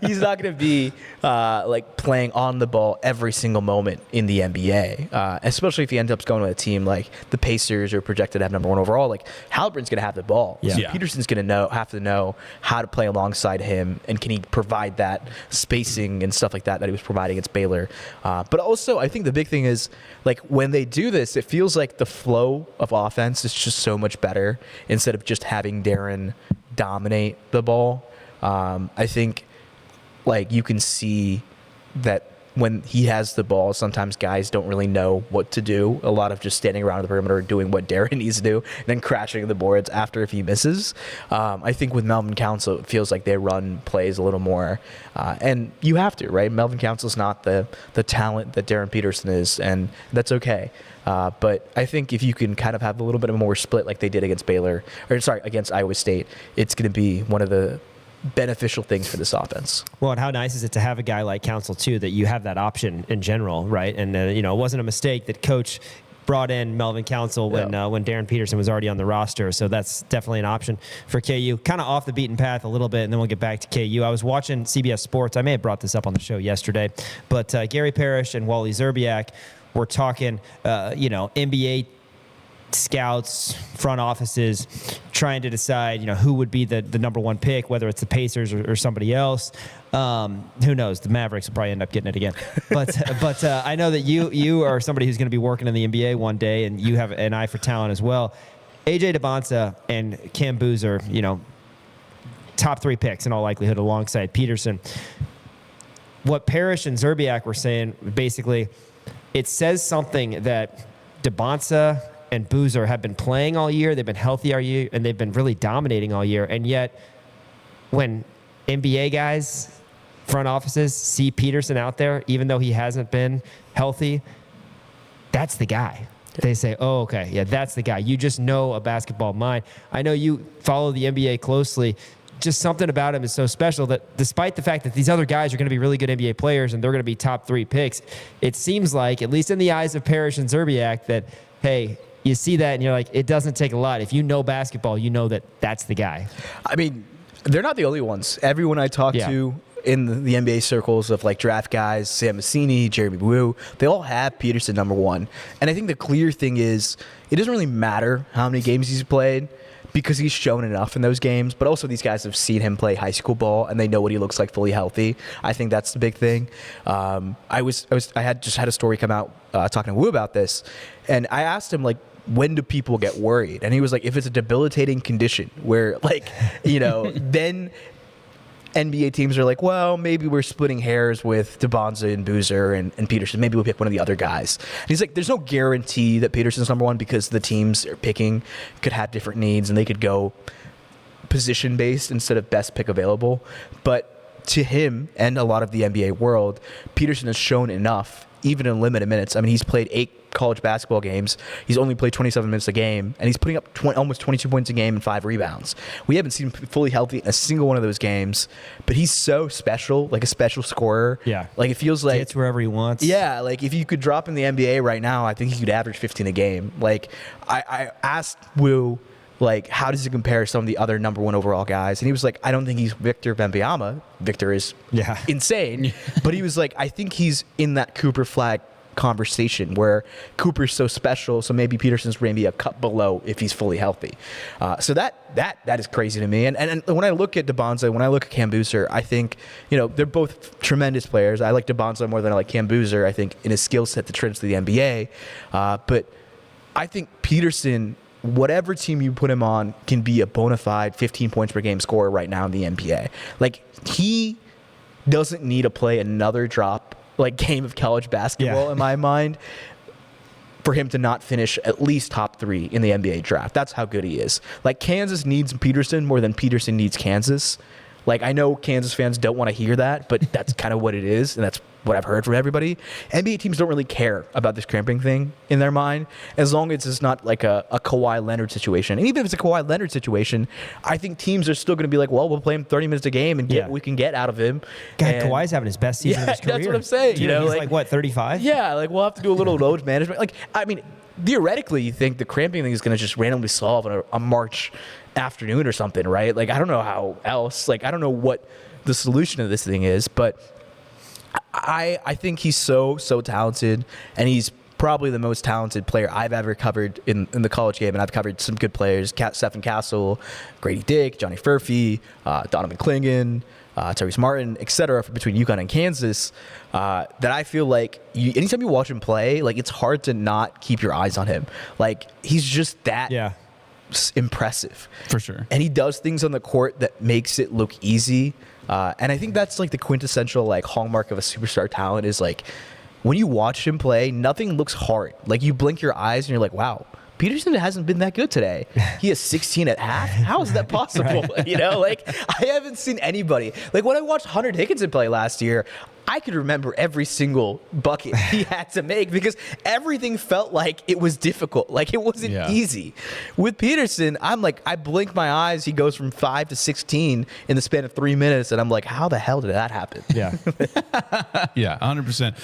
he's not going to be like playing on the ball every single moment in the NBA, especially if he ends up going to a team like the Pacers, or projected to have number 1 overall. Like, Halliburton's going to have the ball. So Peterson's going to have to know how to play alongside him, and can he provide that spacing and stuff like that he was providing against Baylor. But also, I think the big thing is, like, when they do this, it feels like the flow of offense is just so much better instead of just having Darren dominate the ball. I think, like, you can see that when he has the ball, sometimes guys don't really know what to do. A lot of just standing around the perimeter doing what Darren needs to do, and then crashing the boards after if he misses. I think with Melvin Council, it feels like they run plays a little more. And you have to, right? Melvin Council's not the talent that Darren Peterson is, and that's okay. But I think if you can kind of have a little bit of more split like they did against against Iowa State, it's going to be one of the beneficial things for this offense. Well, and how nice is it to have a guy like Council too, that you have that option in general, right? And it wasn't a mistake that Coach brought in Melvin Council when Darren Peterson was already on the roster. So that's definitely an option for KU. Kind of off the beaten path a little bit, and then we'll get back to KU. I was watching CBS Sports. I may have brought this up on the show yesterday, but Gary Parrish and Wally Zerbiak were talking, NBA scouts, front offices, trying to decide, who would be the number 1 pick, whether it's the Pacers or somebody else. Who knows? The Mavericks will probably end up getting it again. But I know that you are somebody who's going to be working in the NBA one day, and you have an eye for talent as well. AJ DeBonsa and Cam Boozer, top 3 picks in all likelihood alongside Peterson. What Parrish and Zerbiak were saying, basically, it says something that DeBonsa and Boozer have been playing all year. They've been healthy all year, and they've been really dominating all year. And yet, when NBA guys, front offices, see Peterson out there, even though he hasn't been healthy, that's the guy. They say, oh, okay, yeah, that's the guy. You just know a basketball mind. I know you follow the NBA closely. Just something about him is so special that despite the fact that these other guys are going to be really good NBA players and they're going to be top 3 picks, it seems like, at least in the eyes of Parrish and Zerbiak, that, hey, you see that and you're like, it doesn't take a lot. If you know basketball, you know that that's the guy. I mean, they're not the only ones. Everyone I talk to in the NBA circles of like draft guys, Sam Massini, Jeremy Wu, they all have Peterson number 1. And I think the clear thing is it doesn't really matter how many games he's played, because he's shown enough in those games, but also these guys have seen him play high school ball and they know what he looks like fully healthy. I think that's the big thing. I had just had a story come out talking to Wu about this, and I asked him, like, when do people get worried? And he was like, if it's a debilitating condition where, like, then NBA teams are like, well, maybe we're splitting hairs with DeBonza and Boozer and Peterson. Maybe we'll pick one of the other guys. And he's like, there's no guarantee that Peterson's number one because the teams are picking could have different needs and they could go position-based instead of best pick available. But to him and a lot of the NBA world, Peterson has shown enough, even in limited minutes. I mean, he's played 8 college basketball games. He's only played 27 minutes a game, and he's putting up almost 22 points a game and 5 rebounds. We haven't seen him fully healthy in a single one of those games, but he's so special, like a special scorer. Yeah. Like, it feels like... Gets wherever he wants. Yeah, like, if you could drop in the NBA right now, I think he could average 15 a game. Like, I asked Wu, like, how does he compare to some of the other number 1 overall guys? And he was like, I don't think he's Victor Wembanyama. Victor is insane. But he was like, I think he's in that Cooper Flag conversation where Cooper's so special, so maybe Peterson's maybe a cut below if he's fully healthy. So that is crazy to me. And when I look at DeBonza, when I look at Cam Boozer, I think, they're both tremendous players. I like DeBonza more than I like Cam Boozer, I think, in his skill set to transfer to the NBA. But I think Peterson, whatever team you put him on, can be a bona fide 15 points per game scorer right now in the NBA. Like, he doesn't need to play another drop game of college basketball in my mind for him to not finish at least top 3 in the NBA draft. That's how good he is. Like, Kansas needs Peterson more than Peterson needs Kansas. Like, I know Kansas fans don't want to hear that, but that's kind of what it is, and that's what I've heard from everybody. NBA teams don't really care about this cramping thing in their mind, as long as it's not like a Kawhi Leonard situation. And even if it's a Kawhi Leonard situation, I think teams are still going to be like, well, we'll play him 30 minutes a game and get what we can get out of him. God, Kawhi's having his best season of his career. That's what I'm saying. Dude, he's like, what, 35? Yeah, like, we'll have to do a little load management. Like, I mean, theoretically, you think the cramping thing is going to just randomly solve on a March afternoon or something, right? Like, I don't know how else. Like, I don't know what the solution to this thing is, but I think he's so talented, and he's probably the most talented player I've ever covered in the college game, and I've covered some good players: Stephen Castle, Grady Dick, Johnny Furphy, Donovan Clingan, Tyrese Martin, etc. between UConn and Kansas. That I feel like anytime you watch him play, like, it's hard to not keep your eyes on him. Like, he's just that impressive, for sure. And he does things on the court that makes it look easy. And I think that's like the quintessential like hallmark of a superstar talent is like when you watch him play, nothing looks hard. Like, you blink your eyes and you're like, wow, Peterson hasn't been that good today. He has 16 at half. How is that possible? Like, I haven't seen anybody. Like, when I watched Hunter Dickinson play last year, I could remember every single bucket he had to make because everything felt like it was difficult. Like, it wasn't easy. With Peterson, I'm like, I blink my eyes. He goes from 5 to 16 in the span of 3 minutes. And I'm like, how the hell did that happen? Yeah. Yeah, 100%.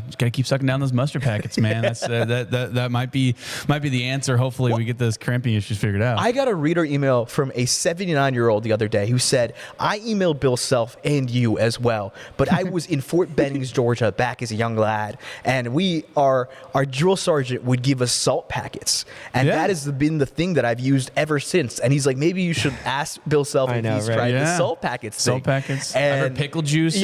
Just got to keep sucking down those mustard packets, man. That's that might be the answer. Hopefully we get those cramping issues figured out. I got a reader email from a 79-year-old the other day who said, I emailed Bill Self and you as well, but I was in Fort Bennings, Georgia, back as a young lad, and our drill sergeant would give us salt packets, and that has been the thing that I've used ever since. And he's like, maybe you should ask Bill Self if he's tried the salt packets thing. Salt packets. And I've heard pickle juice.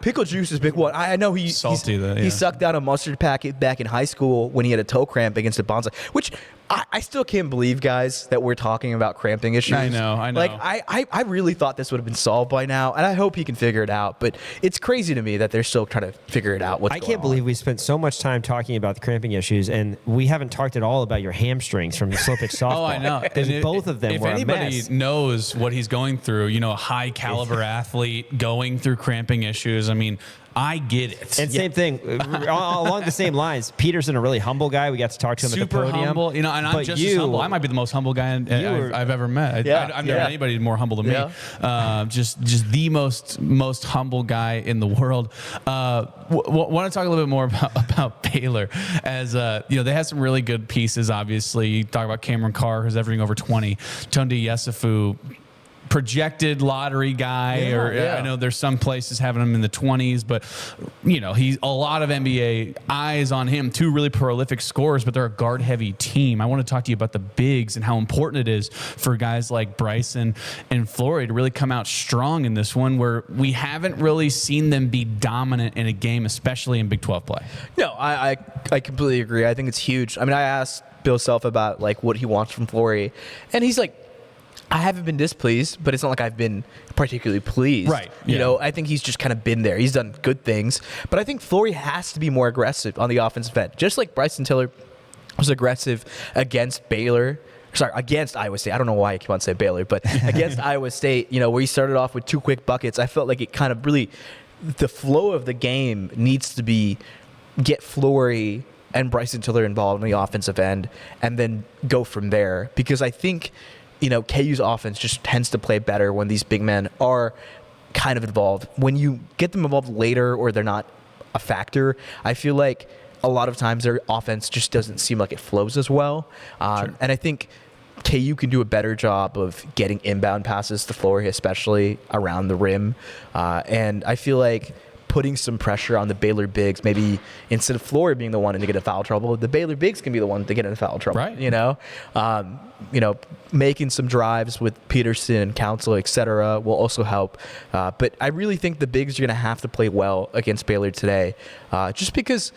Pickle juice is a big one. I know he sucked down a mustard packet back in high school when he had a toe cramp against DeBonza, which I still can't believe, guys, that we're talking about cramping issues. I know. Like, I really thought this would have been solved by now, and I hope he can figure it out. But it's crazy to me that they're still trying to figure it out. I can't believe we spent so much time talking about the cramping issues, and we haven't talked at all about your hamstrings from the slow pitch softball. Oh, I know. Because both of them were a mess. If anybody knows what he's going through, a high caliber athlete going through cramping issues, I mean, I get it. And same thing, along the same lines, Peterson, a really humble guy. We got to talk to him at the podium. Super humble, and I'm just as humble. I might be the most humble guy I've ever met. I've never met anybody more humble than me. Just the most humble guy in the world. Want to talk a little bit more about Baylor, as they have some really good pieces. Obviously, you talk about Cameron Carr, who's averaging over 20. Tunde Yesufu, projected lottery guy, I know there's some places having him in the 20s, but he's a lot of NBA eyes on him. 2 really prolific scorers, but they're a guard-heavy team. I want to talk to you about the bigs and how important it is for guys like Bryson and Flory to really come out strong in this one, where we haven't really seen them be dominant in a game, especially in Big 12 play. No, I completely agree. I think it's huge. I mean, I asked Bill Self about like what he wants from Flory, and he's like, I haven't been displeased, but it's not like I've been particularly pleased. Right. I think he's just kind of been there. He's done good things, but I think Flory has to be more aggressive on the offensive end, just like Bryson Tiller was aggressive against Iowa State. I don't know why I keep on saying Baylor, but against Iowa State, where he started off with 2 quick buckets. I felt like it kind of really, the flow of the game needs to be get Flory and Bryson Tiller involved in the offensive end and then go from there, because I think KU's offense just tends to play better when these big men are kind of involved. When you get them involved later or they're not a factor, I feel like a lot of times their offense just doesn't seem like it flows as well. Sure. And I think KU can do a better job of getting inbound passes to Flory, especially around the rim. And I feel like putting some pressure on the Baylor bigs, maybe instead of Flory being the one to get in foul trouble, the Baylor bigs can be the one to get in foul trouble. Right. Making some drives with Peterson and Council, etc., will also help. But I really think the bigs are going to have to play well against Baylor today, just because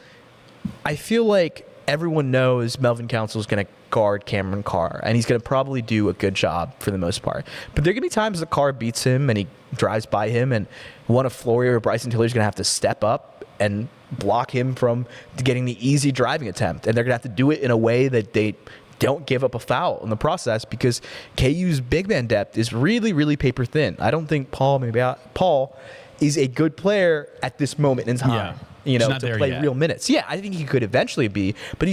I feel like everyone knows Melvin Council is going to guard Cameron Carr, and he's going to probably do a good job for the most part. But there are going to be times that Carr beats him and he drives by him, and one of Flory or Bryson Tiller is going to have to step up and block him from getting the easy driving attempt. And they're going to have to do it in a way that they don't give up a foul in the process, because KU's big man depth is really, really paper thin. I don't think Paul is a good player at this moment in time. To play real minutes. Yeah, I think he could eventually be, but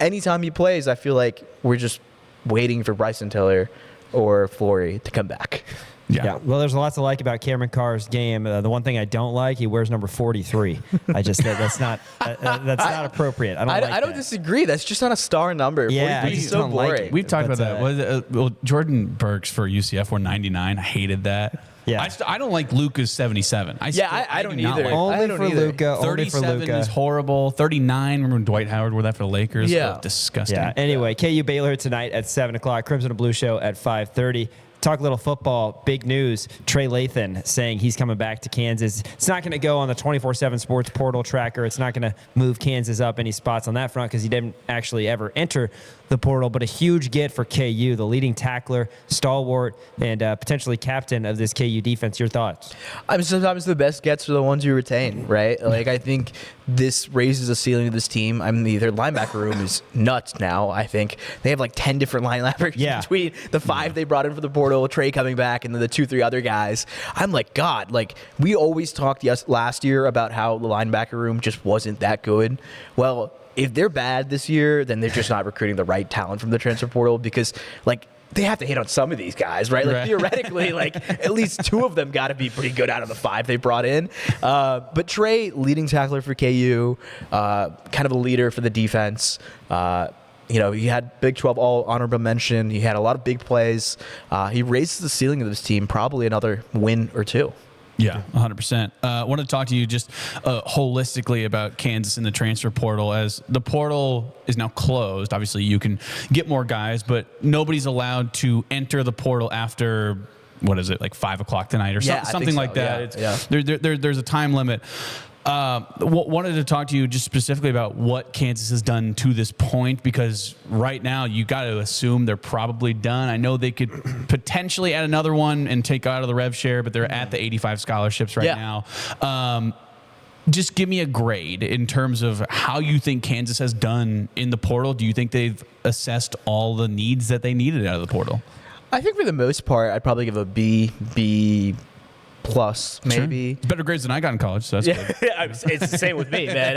anytime he plays, I feel like we're just waiting for Bryson Tiller or Flory to come back. Yeah. Well, there's lots to like about Cameron Carr's game. The one thing I don't like, he wears number 43. That's not appropriate. I don't disagree. That's just not a star number. Yeah, 43 is so boring. We've talked about that. Jordan Burks for UCF wore 99. I hated that. Yeah. I don't like Luka's 77. I don't either. Only for Luka. 37 is horrible. 39. Remember when Dwight Howard wore that for the Lakers? Yeah. Oh, disgusting. Yeah. Anyway, KU Baylor tonight at 7 o'clock. Crimson and Blue show at 5:30. Talk a little football. Big news. Trey Lathan saying he's coming back to Kansas. It's not going to go on the 24/7 Sports portal tracker. It's not going to move Kansas up any spots on that front because he didn't actually ever enter the portal. But a huge get for KU, the leading tackler, stalwart, and potentially captain of this KU defense. Your thoughts? I mean, sometimes the best gets are the ones you retain, right? Like, I think this raises the ceiling of this team. I mean, their linebacker room is nuts now. I think they have like 10 different linebackers between the 5 they brought in for the portal, Trey coming back, and then the 2-3 other guys. I'm like, God, like, we always talked last year about how the linebacker room just wasn't that good. Well, if they're bad this year, then they're just not recruiting the right talent from the transfer portal, because, like, they have to hit on some of these guys, right? Like, theoretically, like, at least 2 of them got to be pretty good out of the 5 they brought in. But Trey, leading tackler for KU, kind of a leader for the defense. He had Big 12 all honorable mention. He had a lot of big plays. He raises the ceiling of this team, probably another win or 2. Yeah, 100%. I wanted to talk to you just holistically about Kansas in the transfer portal, as the portal is now closed. Obviously, you can get more guys, but nobody's allowed to enter the portal after, what is it, like 5 o'clock tonight or something like that. There's a time limit. Wanted to talk to you just specifically about what Kansas has done to this point, because right now you got to assume they're probably done. I know they could potentially add another one and take out of the rev share, but they're at the 85 scholarships right now. Just give me a grade in terms of how you think Kansas has done in the portal. Do you think they've assessed all the needs that they needed out of the portal? I think for the most part, I'd probably give a B plus, maybe. Sure. Better grades than I got in college, so that's good. It's the same with me, man.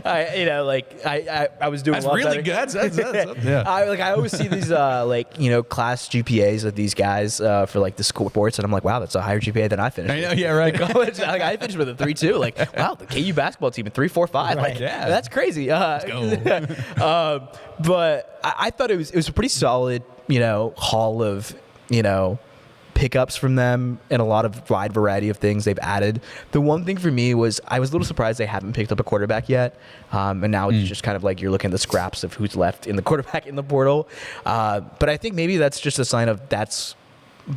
I was doing that's a lot really better. good. Yeah. I always see these class GPAs of these guys for like the sports, and I'm like, wow, that's a higher GPA than I finished. I know, yeah, right. College, I finished with a 3.2. Like, wow, the KU basketball team at 3.45. Right. Like, yeah, that's crazy. Let's go. But I thought it was a pretty solid, haul of, pickups from them and a lot of wide variety of things they've added. The one thing for me was I was a little surprised they haven't picked up a quarterback yet. And now it's just kind of like you're looking at the scraps of who's left in the quarterback in the portal. But I think maybe that's just a sign of that's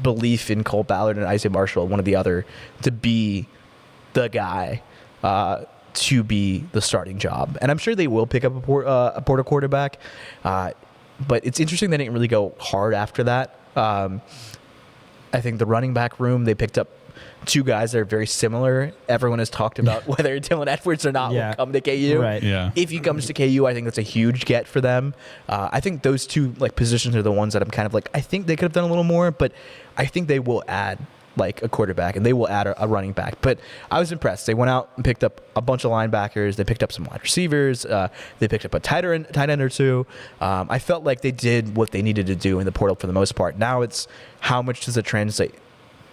belief in Cole Ballard and Isaiah Marshall, one or the other, to be the guy to be the starting job. And I'm sure they will pick up a portal quarterback. But it's interesting they didn't really go hard after that. I think the running back room, they picked up two guys that are very similar. Everyone has talked about whether Dylan Edwards or not will come to KU. Right. Yeah. If he comes to KU, I think that's a huge get for them. I think those two like positions are the ones that I'm kind of like, I think they could have done a little more, but I think they will add like a quarterback and they will add a running back. But I was impressed. They went out and picked up a bunch of linebackers. They picked up some wide receivers. They picked up a tight end or two. I felt like they did what they needed to do in the portal for the most part. Now it's how much does it translate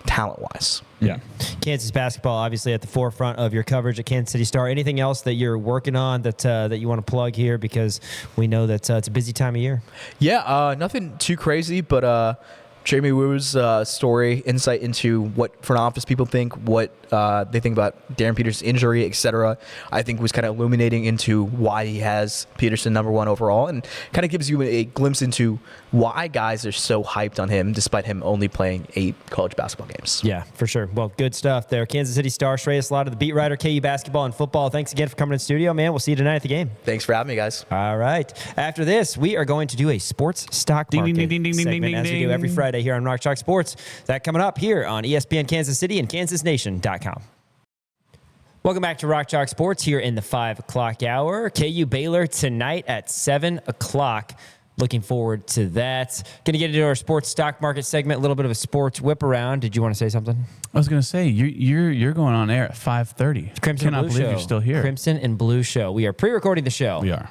talent-wise? Yeah. Kansas basketball, obviously at the forefront of your coverage at Kansas City Star. Anything else that you're working on that you want to plug here? Because we know that it's a busy time of year. Yeah, nothing too crazy, but Jamie Woo's story, insight into what front office people think, what they think about Darren Peterson's injury, etc., I think was kind of illuminating into why he has Peterson number one overall, and kind of gives you a glimpse into why guys are so hyped on him despite him only playing 8 college basketball games. Yeah, for sure. Well, good stuff there. Kansas City Star, Shreyas Laddha, the beat writer, KU basketball and football. Thanks again for coming in studio, man. We'll see you tonight at the game. Thanks for having me, guys. All right. After this, we are going to do a sports stock market segment as we do every Friday here on Rock Chalk Sports. That coming up here on ESPN Kansas City and KansasNation.com. Welcome back to Rock Chalk Sports here in the 5 o'clock hour. KU Baylor tonight at 7 o'clock. Looking forward to that. Going to get into our sports stock market segment, a little bit of a sports whip around. Did you want to say something? I was going to say, you're going on air at 5:30. Crimson Cannot and Blue believe Show. you're still here. Crimson and Blue Show. We are pre-recording the show. We are.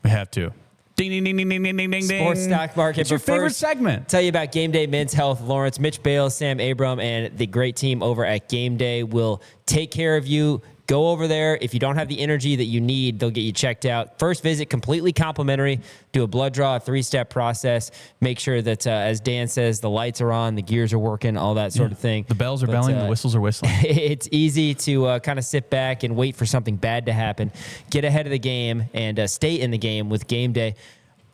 We have to. Ding, ding, ding, ding, ding, ding, ding, ding. Sports stock market. It's your But favorite first, segment. Tell you about Game Day Men's Health. Lawrence, Mitch Bales, Sam Abram, and the great team over at Game Day will take care of you. Go over there. If you don't have the energy that you need, they'll get you checked out. First visit, completely complimentary. Do a blood draw, a 3-step process. Make sure that, as Dan says, the lights are on, the gears are working, all that sort of thing. The bells are belling, the whistles are whistling. It's easy to kind of sit back and wait for something bad to happen. Get ahead of the game and stay in the game with Game Day.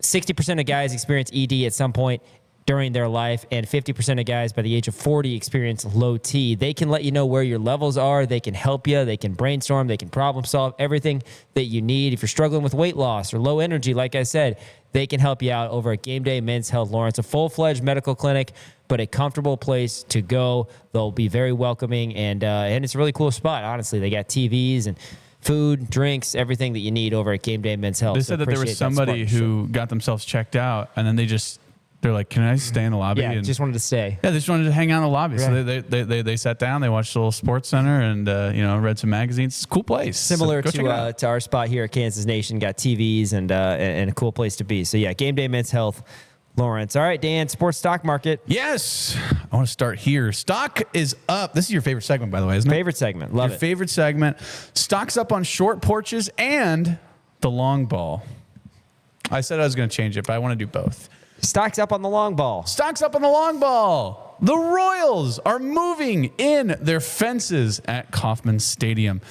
60% of guys experience ED at some point during their life, and 50% of guys by the age of 40 experience low T. They can let you know where your levels are. They can help you. They can brainstorm. They can problem solve everything that you need. If you're struggling with weight loss or low energy, like I said, they can help you out over at Game Day Men's Health Lawrence, a full-fledged medical clinic, but a comfortable place to go. They'll be very welcoming, and it's a really cool spot, honestly. They got TVs and food, drinks, everything that you need over at Game Day Men's Health. They said that there was somebody who got themselves checked out, and then they're like, "Can I stay in the lobby?" Yeah, and just wanted to stay. Yeah, they just wanted to hang out in the lobby. Right. So they sat down, they watched a little Sports Center, and read some magazines. It's a cool place. Similar so to our spot here at Kansas Nation, got TVs and a cool place to be. So yeah, Game Day Men's Health, Lawrence. All right, Dan, sports stock market. Yes, I want to start here. Stock is up. This is your favorite segment, by the way, isn't it? Favorite segment, love your it. Favorite segment. Stock's up on short porches and the long ball. I said I was going to change it, but I want to do both. Stock's up on the long ball. Stock's up on the long ball. The Royals are moving in their fences at Kauffman Stadium.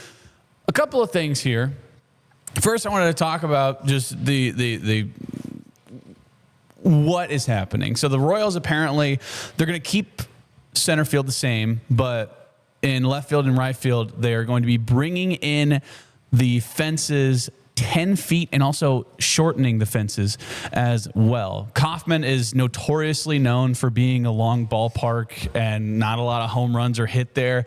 A couple of things here. First, I wanted to talk about just the what is happening. So the Royals apparently, they're going to keep center field the same, but in left field and right field, they are going to be bringing in the fences 10 feet and also shortening the fences as well. Kauffman is notoriously known for being a long ballpark and not a lot of home runs are hit there.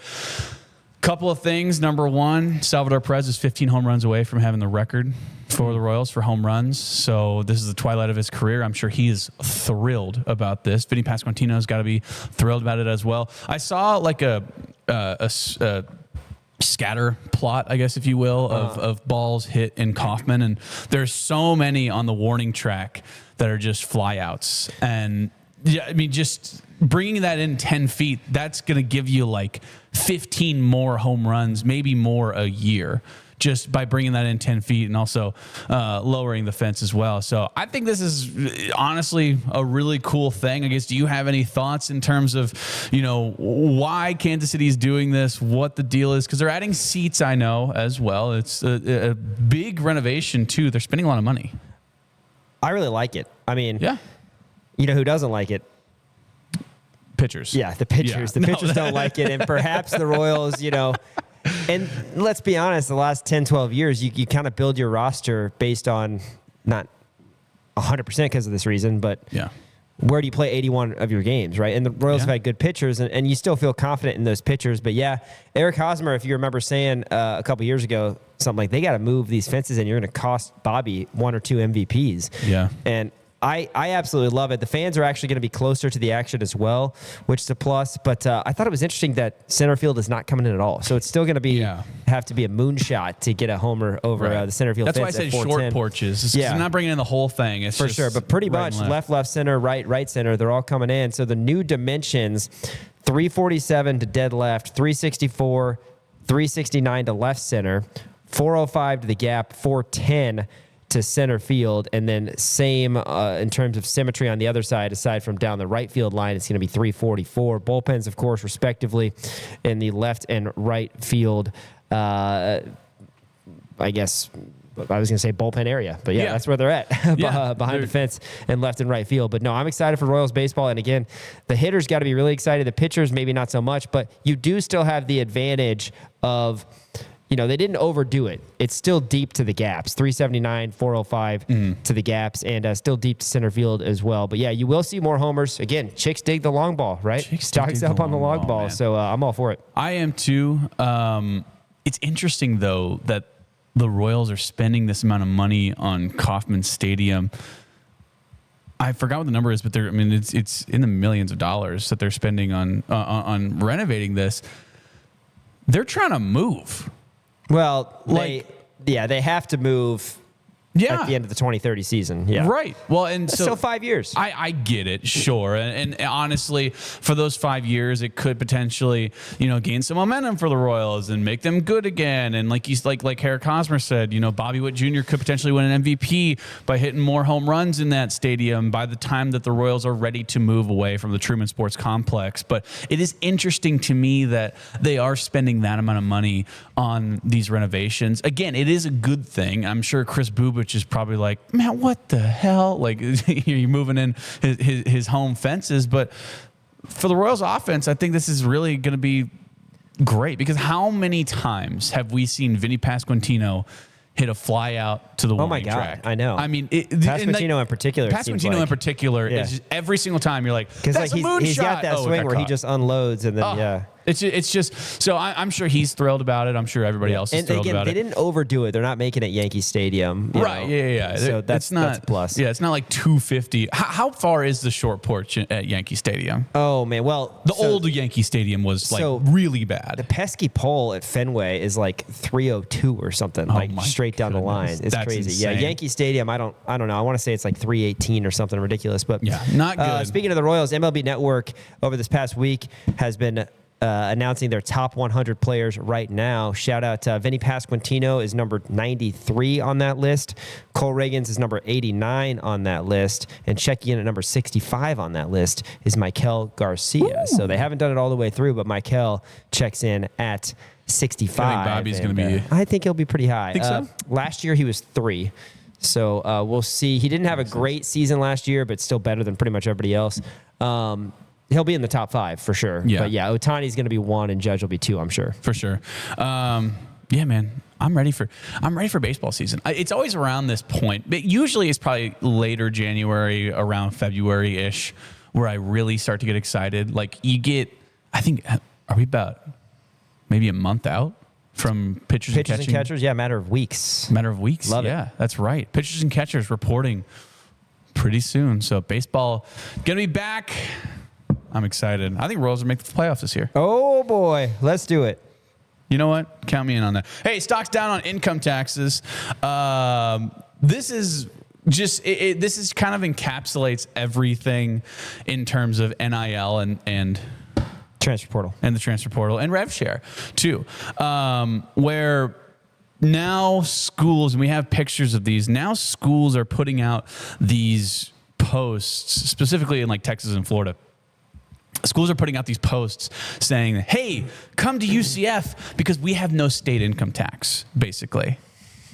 Couple of things. Number one, Salvador Perez is 15 home runs away from having the record for the Royals for home runs. So this is the twilight of his career. I'm sure he is thrilled about this. Vinny Pasquantino's got to be thrilled about it as well. I saw like a scatter plot, I guess, if you will, of balls hit in Kauffman. And there's so many on the warning track that are just flyouts. And yeah, I mean, just bringing that in 10 feet, that's going to give you like 15 more home runs, maybe more a year, just by bringing that in 10 feet and also lowering the fence as well. So I think this is honestly a really cool thing. I guess, do you have any thoughts in terms of, why Kansas City is doing this, what the deal is? Because they're adding seats, I know, as well. It's a big renovation, too. They're spending a lot of money. I really like it. I mean, yeah. You know who doesn't like it? Pitchers. Yeah, the pitchers. Yeah. The pitchers don't like it. And perhaps the Royals, and let's be honest, the last 10, 12 years, you kind of build your roster based on not 100% because of this reason, but where do you play 81 of your games, right? And the Royals have had good pitchers, and you still feel confident in those pitchers. But, Eric Hosmer, if you remember saying a couple years ago, something like, they got to move these fences and you're going to cost Bobby 1 or 2 MVPs. Yeah. And I absolutely love it. The fans are actually going to be closer to the action as well, which is a plus. But I thought it was interesting that center field is not coming in at all. So it's still going to have to be a moonshot to get a homer over the center field That's fence. That's why I said short porches. They're not bringing in the whole thing. It's for just sure. But pretty right much left, center, right, center. They're all coming in. So the new dimensions, 347 to dead left, 364, 369 to left center, 405 to the gap, 410 to center field, and then same in terms of symmetry on the other side, aside from down the right field line, it's going to be 344. Bullpens, of course, respectively, in the left and right field, I guess I was going to say bullpen area, but that's where they're at, behind the fence and left and right field. But no, I'm excited for Royals baseball. And again, the hitters got to be really excited. The pitchers, maybe not so much, but you do still have the advantage of, they didn't overdo it. It's still deep to the gaps, 379, 405 to the gaps, and still deep to center field as well. But you will see more homers. Again, chicks dig the long ball, right? Stocks up on the long ball. So I'm all for it. I am too. It's interesting, though, that the Royals are spending this amount of money on Kauffman Stadium. I forgot what the number is, but it's in the millions of dollars that they're spending on renovating this. They're trying to move. Well, they have to move at the end of the 2030 season. Yeah. Right. Well, and so still 5 years. I get it, sure. And honestly, for those 5 years, it could potentially, gain some momentum for the Royals and make them good again. And like Eric Hosmer said, Bobby Witt Jr. could potentially win an MVP by hitting more home runs in that stadium by the time that the Royals are ready to move away from the Truman Sports Complex. But it is interesting to me that they are spending that amount of money on these renovations. Again, it is a good thing. I'm sure Chris Bubich is probably like, man, what the hell? Like, you're moving in his home fences. But for the Royals offense, I think this is really going to be great, because how many times have we seen Vinny Pasquantino hit a fly out to the warning track? I know. I mean, Pasquantino in particular. Pasquantino in particular is just every single time you're like, that's a moonshot. He's got that swing where he just unloads and then It's just so I'm sure he's thrilled about it. I'm sure everybody else is thrilled about it. They didn't overdo it. They're not making it Yankee Stadium, right? Yeah. So that's a plus. Yeah, it's not like 250. How far is the short porch at Yankee Stadium? Oh man, well the old Yankee Stadium was really bad. The pesky pole at Fenway is like 302 or something, straight down the line. It's crazy. Insane. Yeah, Yankee Stadium. I don't know. I want to say it's like 318 or something ridiculous. But not good. Speaking of the Royals, MLB Network over this past week has been announcing their top 100 players right now. Shout out to Vinny Pasquantino is number 93 on that list. Cole Reagans is number 89 on that list. And checking in at number 65 on that list is Michael Garcia. Ooh. So they haven't done it all the way through, but Michael checks in at 65. I think Bobby's going to be... I think he'll be pretty high. Think so? Last year he was 3. So we'll see. He didn't have a great season last year, but still better than pretty much everybody else. He'll be in the top 5 for sure. Yeah. But Ohtani's going to be 1 and Judge will be 2, I'm sure. For sure. Man, I'm ready for baseball season. It's always around this point, but usually it's probably later January, around February-ish, where I really start to get excited. Like you get, I think, are we about maybe a month out from pitchers and catchers? Yeah, matter of weeks. Love it. That's right. Pitchers and catchers reporting pretty soon. So baseball going to be back. I'm excited. I think Royals will make the playoffs this year. Oh, boy. Let's do it. You know what? Count me in on that. Hey, stocks down on income taxes. This is just this is kind of encapsulates everything in terms of NIL and transfer portal and the transfer portal and rev share too, where now schools, and we have pictures of these, now schools are putting out these posts, specifically in like Texas and Florida. Schools are putting out these posts saying, hey, come to UCF because we have no state income tax, basically.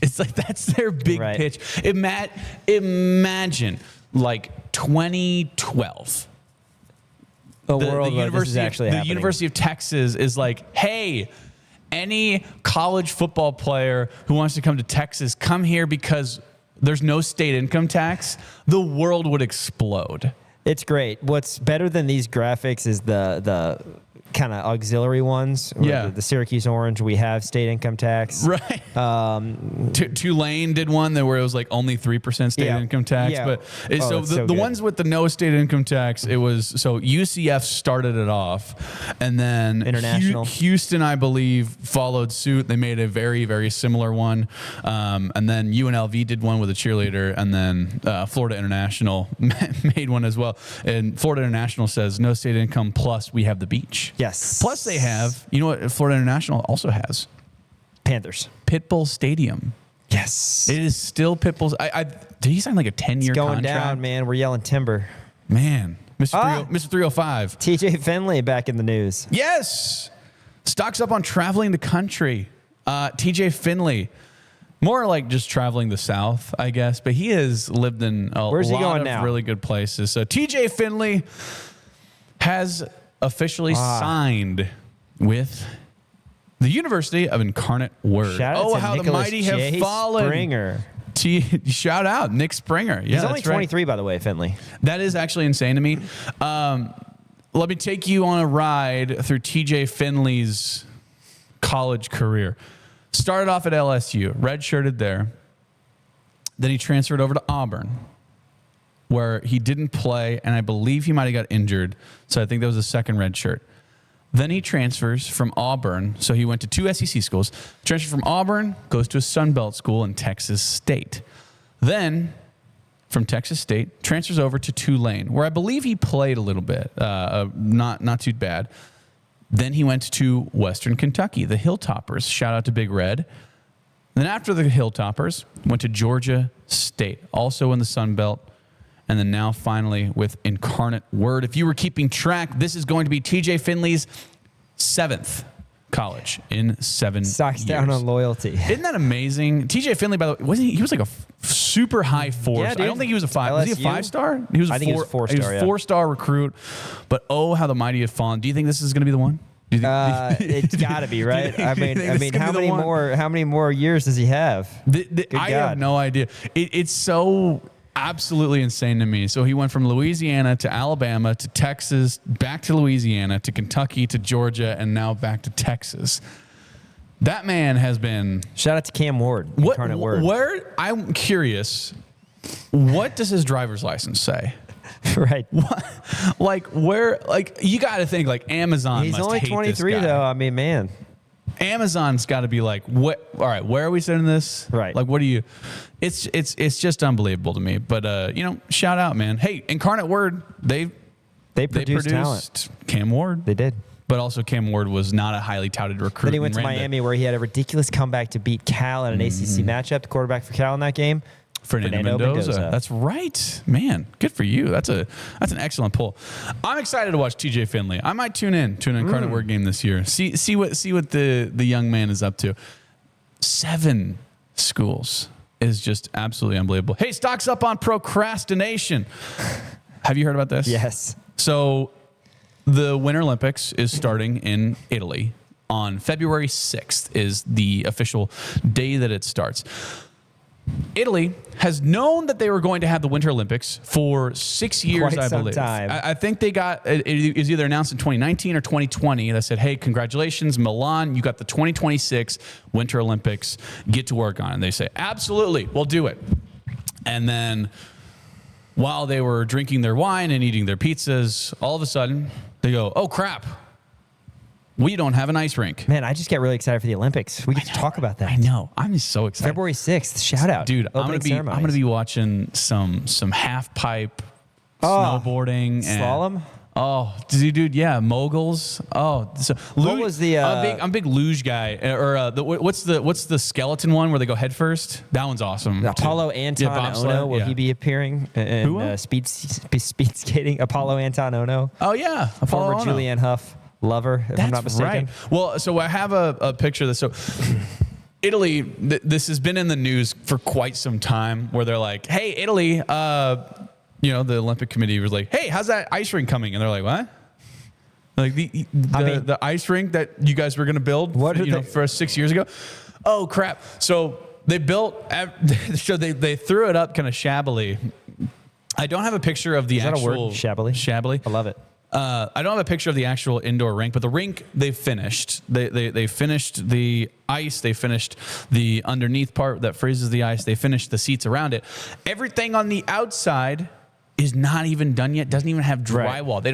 It's like that's their big pitch. Imagine like 2012. The University of Texas is like, hey, any college football player who wants to come to Texas, come here because there's no state income tax. The world would explode. It's great. What's better than these graphics is the kind of auxiliary ones. Yeah. The Syracuse Orange, we have state income tax. Right. Tulane did one where it was like only 3% state income tax. Yeah. But the ones with the no state income tax, it was, so UCF started it off, and then International. Houston, I believe, followed suit. They made a very, very similar one. And then UNLV did one with a cheerleader, and then Florida International made one as well. And Florida International says no state income plus we have the beach. Yes. Plus they have, you know what Florida International also has? Panthers. Pitbull Stadium. Yes. It is still Pitbull's. Did he sign like a 10-year going contract? down, man. We're yelling timber. Man. Mr. 305. TJ Finley back in the news. Yes. Stocks up on traveling the country. TJ Finley. More like just traveling the South, I guess. But he has lived in a lot of really good places. So TJ Finley has officially signed with the University of Incarnate Word. Shout out to how Nicholas the mighty J. have fallen. Springer. Shout out Nick Springer. Yeah, he's only 23, by the way, Finley. That is actually insane to me. Let me take you on a ride through TJ Finley's college career. Started off at LSU, redshirted there. Then he transferred over to Auburn, where he didn't play, and I believe he might have got injured. So I think that was a second red shirt. Then he transfers from Auburn. So he went to 2 SEC schools. Transfers from Auburn, goes to a Sun Belt school in Texas State. Then from Texas State, transfers over to Tulane, where I believe he played a little bit, not too bad. Then he went to Western Kentucky, the Hilltoppers. Shout out to Big Red. Then after the Hilltoppers, went to Georgia State, also in the Sun Belt. And then now finally with Incarnate Word. If you were keeping track, this is going to be TJ Finley's 7th college in 7 Stocks years. down on loyalty. Isn't that amazing? TJ Finley, by the way, he was like a super high 4. Yeah, dude. I don't think he was a 5. Was he a LSU? 5-star? He was I think he was a 4-star, He was a 4-star recruit. But oh, how the mighty have fallen. Do you think this is going to be the one? Do you think, It's got to be, right? I mean, how many more years does he have? I have no idea. It's so absolutely insane to me. So he went from Louisiana to Alabama to Texas, back to Louisiana to Kentucky to Georgia, and now back to Texas. That man has been. Shout out to Cam Ward. Incarnate Word. Where I'm curious, what does his driver's license say? Right. Where you got to think like Amazon. He's must only hate 23 this guy. though. I mean, man. Amazon's got to be like, what? All right, where are we sending this? Right. Like, what do you? It's just unbelievable to me. But shout out, man. Hey, Incarnate Word, they produced talent. Cam Ward. They did. But also, Cam Ward was not a highly touted recruit. Then he went to Miami, where he had a ridiculous comeback to beat Cal in an ACC matchup. The quarterback for Cal in that game, Fernando Mendoza. That's right, man. Good for you. That's an excellent pull. I'm excited to watch TJ Finley. I might tune in to an Incarnate Word game this year. See what the young man is up to. 7 schools is just absolutely unbelievable. Hey, stocks up on procrastination. Have you heard about this? Yes. So the Winter Olympics is starting in Italy on February 6th is the official day that it starts. Italy has known that they were going to have the Winter Olympics for 6 years, Quite I some believe. time. I think they got it was either announced in 2019 or 2020. They said, "Hey, congratulations, Milan! You got the 2026 Winter Olympics. Get to work on it." And they say, "Absolutely, we'll do it." And then, while they were drinking their wine and eating their pizzas, all of a sudden they go, "Oh crap! We don't have an ice rink." Man, I just get really excited for the Olympics. We get to talk about that. I know. I'm just so excited. February 6th. Shout out, dude. I'm gonna be watching some half pipe snowboarding and slalom. Oh, dude, yeah, moguls. Oh, so What was the, I'm a big luge guy. Or what's the skeleton one where they go head first? That one's awesome. Apollo Yeah, Anton bobsled, Ono, will yeah. he be appearing in speed skating? Apollo Anton Ono, Oh yeah, Apollo former Ono. Julianne Hough lover, if I'm not That's mistaken. right. Well, so I have a picture of this. So Italy, this has been in the news for quite some time where they're like, hey, Italy, the Olympic Committee was like, hey, how's that ice rink coming? And they're like, what? Like the ice rink that you guys were going to build for us 6 years ago? Oh, crap. So they built, so they threw it up kind of shabbily. I don't have a picture of the actual. Is that a word? Shabbily? Shabbily. I love it. I don't have a picture of the actual indoor rink, but the rink they finished. They finished the ice. They finished the underneath part that freezes the ice. They finished the seats around it. Everything on the outside is not even done yet. Doesn't even have drywall. They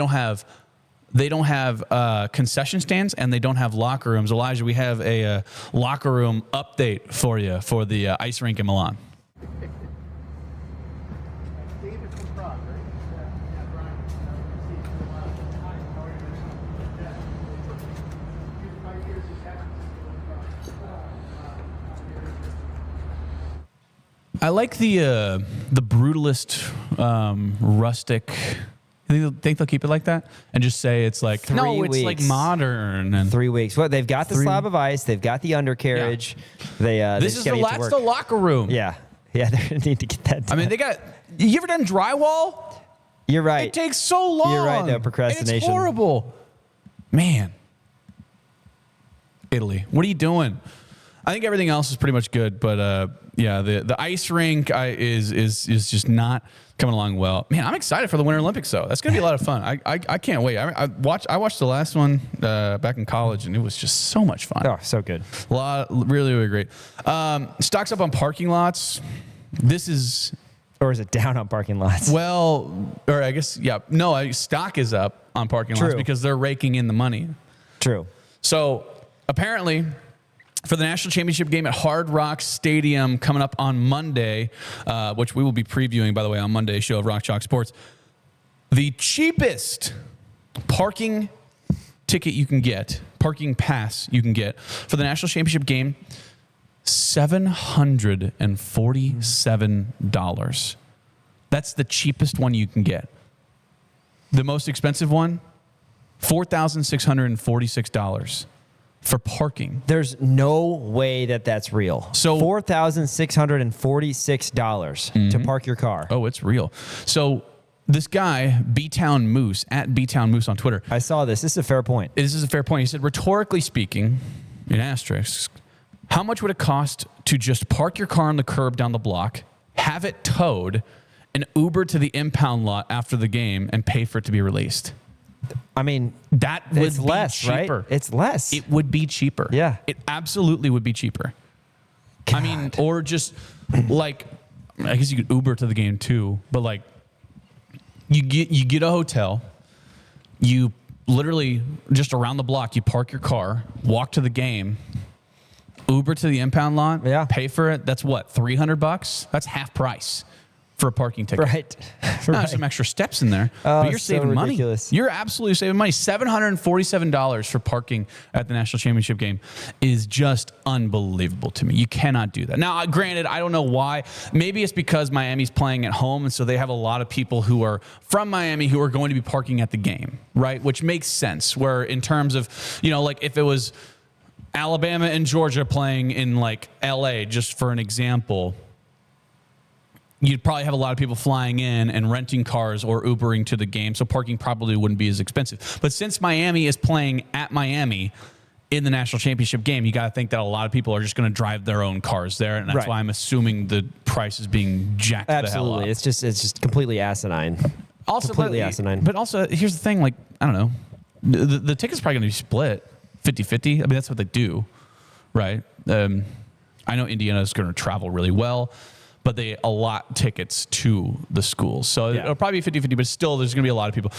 don't have concession stands, and they don't have locker rooms. Elijah, we have a locker room update for you for the ice rink in Milan. I like the brutalist, rustic. Think they'll keep it like that and just say it's like it's like modern and 3 weeks. Well, they've got the slab of ice. They've got the undercarriage. Yeah. This is the locker room. Yeah, they're gonna need to get that done. I mean, you ever done drywall? You're right. It takes so long. You're right, though. Procrastination. It's horrible. Man. Italy, what are you doing? I think everything else is pretty much good, but the ice rink is just not coming along well. Man, I'm excited for the Winter Olympics though. That's gonna be a lot of fun. I can't wait. I watched the last one back in college, and it was just so much fun. Oh, so good. Really great. Stocks up on parking lots. This is. Or is it down on parking lots? Well, or I guess, yeah. No, stock is up on parking lots because they're raking in the money. True. So apparently, for the national championship game at Hard Rock Stadium coming up on Monday, which we will be previewing, by the way, on Monday's show of Rock Chalk Sports, the cheapest parking ticket you can get, parking pass you can get for the national championship game, $747. That's the cheapest one you can get. The most expensive one, $4,646 for parking. There's no way that's real. So $4,646 to park your car. Oh, it's real. So this guy, B-Town Moose, at B-Town Moose on Twitter. I saw this. This is a fair point. This is a fair point. He said, rhetorically speaking, in asterisks, how much would it cost to just park your car on the curb down the block, have it towed, and Uber to the impound lot after the game and pay for it to be released? I mean, that would it's be less, cheaper. Right? It's less. It would be cheaper. Yeah. It absolutely would be cheaper. God. I mean, or just like, I guess you could Uber to the game too, but like you get a hotel, you literally just around the block, you park your car, walk to the game, Uber to the impound lot, pay for it. That's what, $300? That's half price for a parking ticket. Right. There's some extra steps in there, but you're so saving ridiculous. money. You're absolutely saving money. $747 for parking at the national championship game is just unbelievable to me. You cannot do that. Now, granted, I don't know why. Maybe it's because Miami's playing at home, and so they have a lot of people who are from Miami who are going to be parking at the game, right? Which makes sense. Where in terms of, like if it was Alabama and Georgia playing in like LA, just for an example, you'd probably have a lot of people flying in and renting cars or Ubering to the game, so parking probably wouldn't be as expensive. But since Miami is playing at Miami in the national championship game, you got to think that a lot of people are just going to drive their own cars there, and that's why I'm assuming the price is being jacked the hell up. It's just completely asinine. Also, completely asinine. But also, here's the thing, like, I don't know, the ticket's probably going to be split 50-50. I mean, that's what they do, right? I know Indiana's going to travel really well, but they allot tickets to the schools. So it'll probably be 50-50, but still there's going to be a lot of people.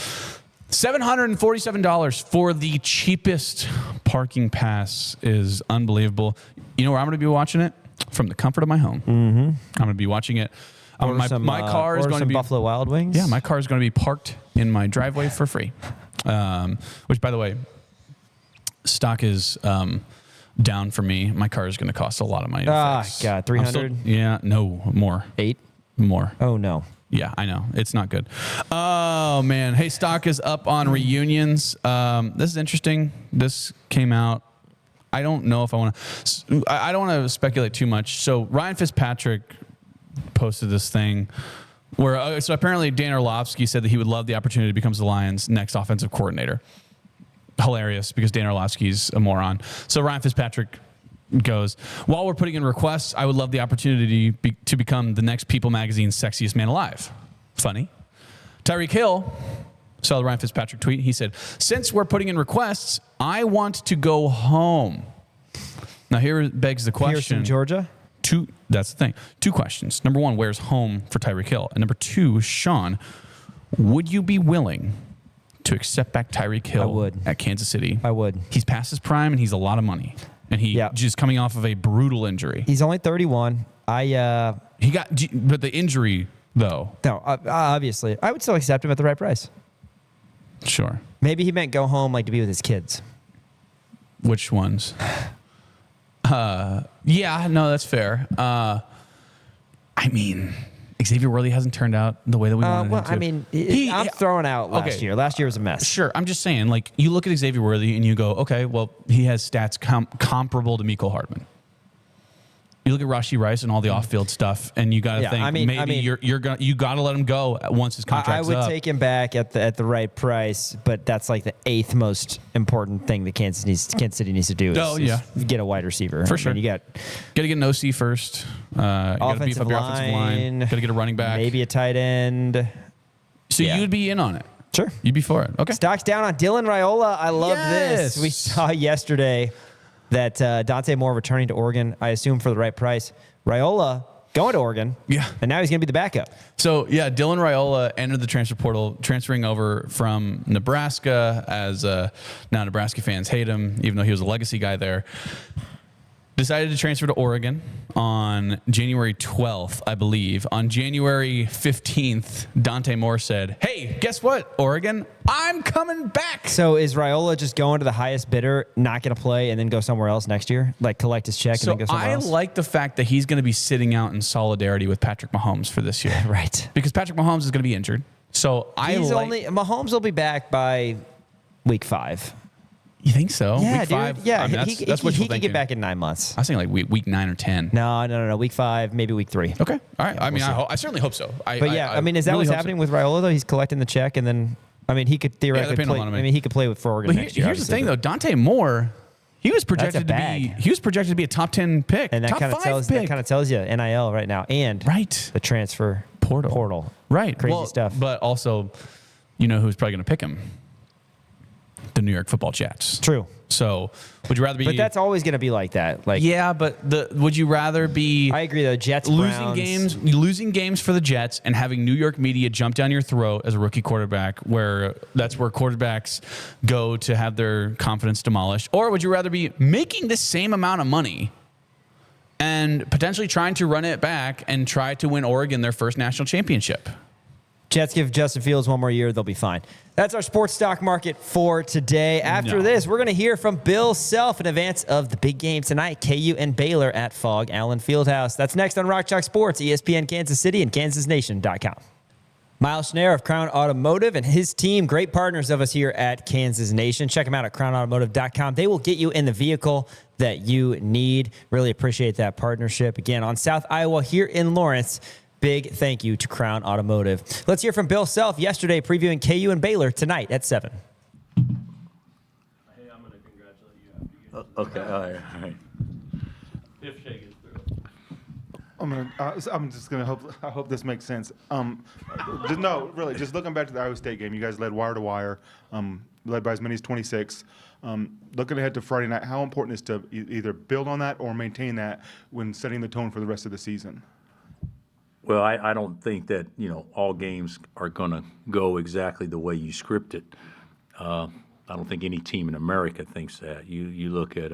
$747 for the cheapest parking pass is unbelievable. You know where I'm going to be watching it? From the comfort of my home. Mm-hmm. I'm going to be watching it. My car is going to be Buffalo Wild Wings. Yeah, my car is going to be parked in in my driveway for free. Which, by the way, stock is down for me. My car is going to cost a lot of money. God, 300? Yeah, no, more. 8? More. Oh, no. Yeah, I know. It's not good. Oh, man. Hey, stock is up on reunions. This is interesting. This came out. I don't know if I want to. I don't want to speculate too much. So Ryan Fitzpatrick posted this thing where so apparently Dan Orlovsky said that he would love the opportunity to become the Lions' next offensive coordinator. Hilarious, because Dan Orlovsky's a moron. So Ryan Fitzpatrick goes, while we're putting in requests, I would love the opportunity to become the next People Magazine's sexiest man alive. Funny. Tyreek Hill saw the Ryan Fitzpatrick tweet. He said, since we're putting in requests, I want to go home. Now here begs the question. Pearson, Georgia? That's the thing. 2 questions. Number 1, where's home for Tyreek Hill? And number 2, Sean, would you be willing to accept back Tyreek Hill at Kansas City? I would. He's past his prime and he's a lot of money. And he just coming off of a brutal injury. He's only 31. But the injury though. No, obviously. I would still accept him at the right price. Sure. Maybe he meant go home like to be with his kids. Which ones? Yeah, no, that's fair. I mean, Xavier Worthy hasn't turned out the way that we wanted him to. I mean, I'm throwing out last year. Last year was a mess. Sure. I'm just saying, like, you look at Xavier Worthy and you go, okay, well, he has stats comparable to Mecole Hardman. You look at Rashee Rice and all the off-field stuff, and you got to think you got to let him go once his contract's up. I would take him back at the right price, but that's like the 8th most important thing that Kansas City needs to do. Is get a wide receiver for sure. You got to get an OC first. You got to beef up your offensive line. Got to get a running back. Maybe a tight end. So you'd be in on it. Sure, you'd be for it. Okay. Stock's down on Dylan Raiola. I love this. We saw yesterday that Dante Moore returning to Oregon, I assume for the right price. Raiola going to Oregon. Yeah. And now he's going to be the backup. So, yeah, Dylan Raiola entered the transfer portal, transferring over from Nebraska, as now Nebraska fans hate him, even though he was a legacy guy there. Decided to transfer to Oregon on January 12th, I believe. On January 15th, Dante Moore said, hey, guess what, Oregon? I'm coming back. So is Raiola just going to the highest bidder, not going to play, and then go somewhere else next year? Like collect his check and then go somewhere else? I like the fact that he's going to be sitting out in solidarity with Patrick Mahomes for this year. Right. Because Patrick Mahomes is going to be injured. So Mahomes will be back by week 5. You think so? Yeah, week 5? Yeah, I mean, he can get back in 9 months. I was saying like week 9 or 10. No. Week 5, maybe week 3. Okay. All right. I mean, I certainly hope so. Is that really what's happening with Raiola, though? He's collecting the check, and then, I mean, he could theoretically play. I mean, he could play with Oregon next year. Here's the thing, though. Dante Moore, he was projected to be a top 10 pick. And that kind of tells you NIL right now. And the transfer portal. Right. Crazy stuff. But also, you know who's probably going to pick him? The New York Football Jets. True. So, would you rather be? But that's always going to be like that. Like, yeah, but would you rather be? I agree. The Jets losing games for the Jets and having New York media jump down your throat as a rookie quarterback, where that's where quarterbacks go to have their confidence demolished, or would you rather be making the same amount of money and potentially trying to run it back and try to win Oregon their first national championship? Jets give Justin Fields one more year, they'll be fine. That's our sports stock market for today. After this, we're going to hear from Bill Self in advance of the big game tonight, KU and Baylor at Fog Allen Fieldhouse. That's next on Rock Chalk Sports, ESPN Kansas City and KansasNation.com. Miles Schneider of Crown Automotive and his team, great partners of us here at Kansas Nation. Check them out at crownautomotive.com. They will get you in the vehicle that you need. Really appreciate that partnership. Again, on South Iowa here in Lawrence. Big thank you to Crown Automotive. Let's hear from Bill Self yesterday previewing KU and Baylor tonight at 7. Hey, I'm going to congratulate you after you get all right. If Shay gets through. I'm just gonna hope. I hope this makes sense. Just looking back to the Iowa State game, you guys led wire to wire, led by as many as 26. Looking ahead to Friday night, how important is to either build on that or maintain that when setting the tone for the rest of the season? Well, I don't think that, all games are going to go exactly the way you script it. I don't think any team in America thinks that. You look at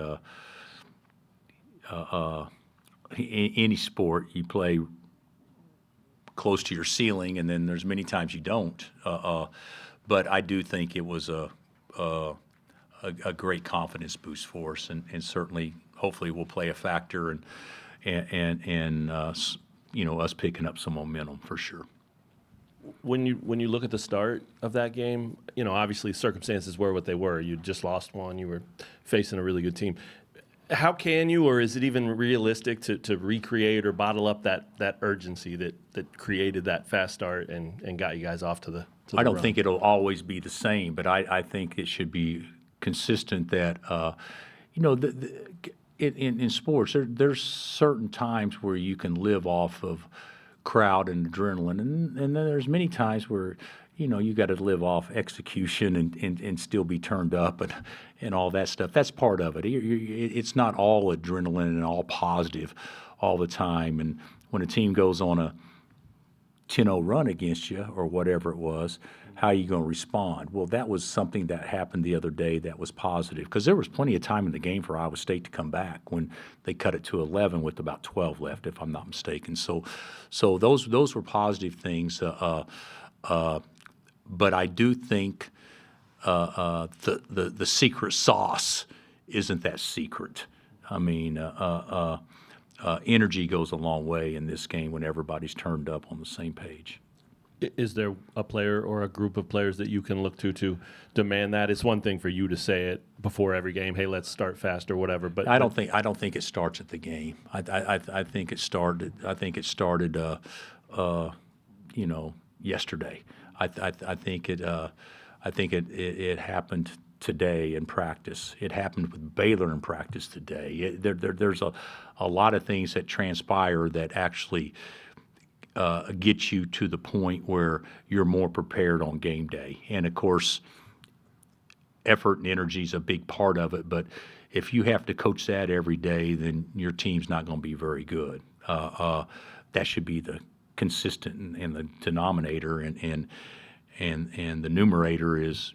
any sport, you play close to your ceiling, and then there's many times you don't. but I do think it was a great confidence boost for us, and certainly, hopefully, will play a factor and us picking up some momentum for sure. When you look at the start of that game, obviously circumstances were what they were. You just lost one. You were facing a really good team. How can you, or is it even realistic to recreate or bottle up that urgency that created that fast start and got you guys off to the I don't run? think it'll always be the same, but I think it should be consistent that, in sports, there's certain times where you can live off of crowd and adrenaline, and then there's many times where you got to live off execution and still be turned up and all that stuff. That's part of it. It's not all adrenaline and all positive all the time. And when a team goes on a 10-0 run against you or whatever it was, how are you going to respond? Well, that was something that happened the other day that was positive, because there was plenty of time in the game for Iowa State to come back when they cut it to 11 with about 12 left, if I'm not mistaken. So those were positive things. But I do think the secret sauce isn't that secret. I mean, energy goes a long way in this game when everybody's turned up on the same page. Is there a player or a group of players that you can look to demand that? It's one thing for you to say it before every game, hey, let's start fast or whatever. But I don't think it starts at the game. I think it started. I think it started. Yesterday. I think it happened today in practice. It happened with Baylor in practice today. There's a lot of things that transpire that actually get you to the point where you're more prepared on game day. And of course, effort and energy is a big part of it. But if you have to coach that every day, then your team's not going to be very good. That should be the consistent and the denominator, and the numerator is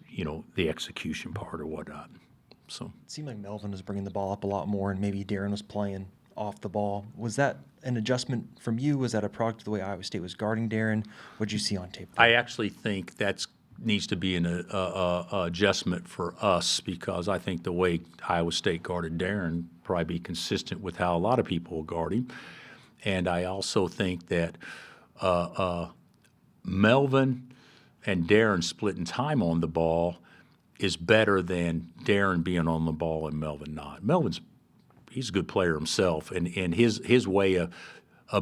the execution part or whatnot. So it seemed like Melvin was bringing the ball up a lot more, and maybe Darren was playing off the ball. Was that an adjustment from you? Was that a product of the way Iowa State was guarding Darren? What did you see on tape? I actually think that needs to be an adjustment for us, because I think the way Iowa State guarded Darren probably be consistent with how a lot of people will guard him. And I also think that Melvin and Darren splitting time on the ball is better than Darren being on the ball and Melvin not. He's a good player himself, and his way of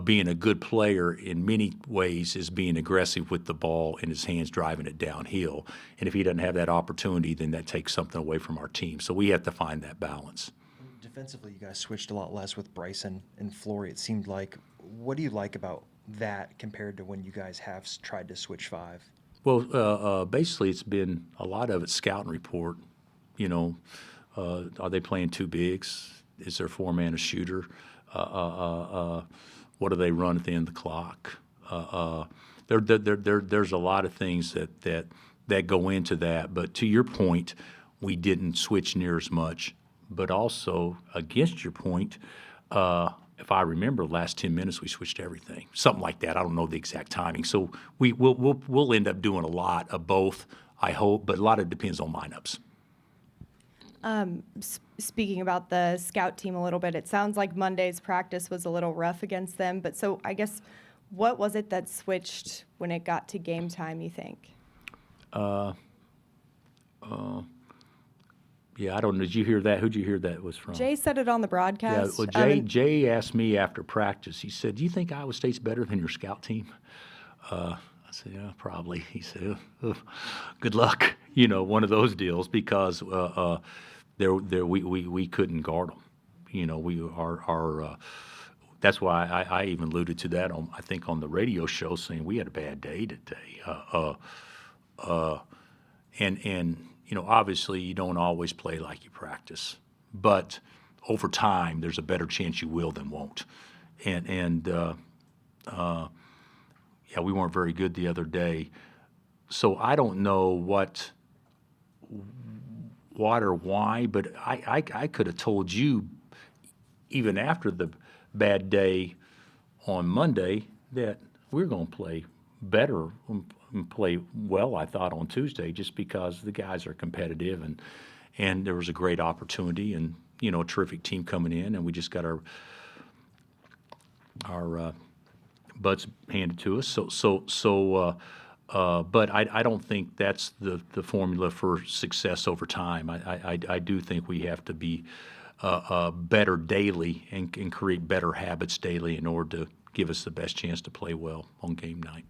being a good player in many ways is being aggressive with the ball in his hands, driving it downhill. And if he doesn't have that opportunity, then that takes something away from our team. So we have to find that balance. Defensively, you guys switched a lot less with Bryson and Flory, it seemed like. What do you like about that compared to when you guys have tried to switch five? Well, basically, it's been a lot of it scout and report. Are they playing two bigs? Is their four-man a shooter? What do they run at the end of the clock? There's a lot of things that go into that. But to your point, we didn't switch near as much. But also, against your point, if I remember, the last 10 minutes we switched everything, something like that. I don't know the exact timing. So we'll end up doing a lot of both, I hope, but a lot of it depends on lineups. Speaking about the scout team a little bit, it sounds like Monday's practice was a little rough against them. But so I guess what was it that switched when it got to game time, you think? Yeah, I don't know. Did you hear that? Who'd you hear that was from? Jay said it on the broadcast. Yeah, well, Jay asked me after practice. He said, "Do you think Iowa State's better than your scout team?" I said, "Yeah, probably." He said, "Good luck." One of those deals, because we couldn't guard them. That's why I even alluded to that on the radio show, saying we had a bad day today. Obviously you don't always play like you practice, but over time there's a better chance you will than won't. We weren't very good the other day, so I don't know what or why, but I could have told you even after the bad day on Monday that we're going to play better and play well, I thought, on Tuesday, just because the guys are competitive and there was a great opportunity and, a terrific team coming in, and we just got our butts handed to us. But I don't think that's the formula for success over time. I do think we have to be better daily and create better habits daily in order to give us the best chance to play well on game night.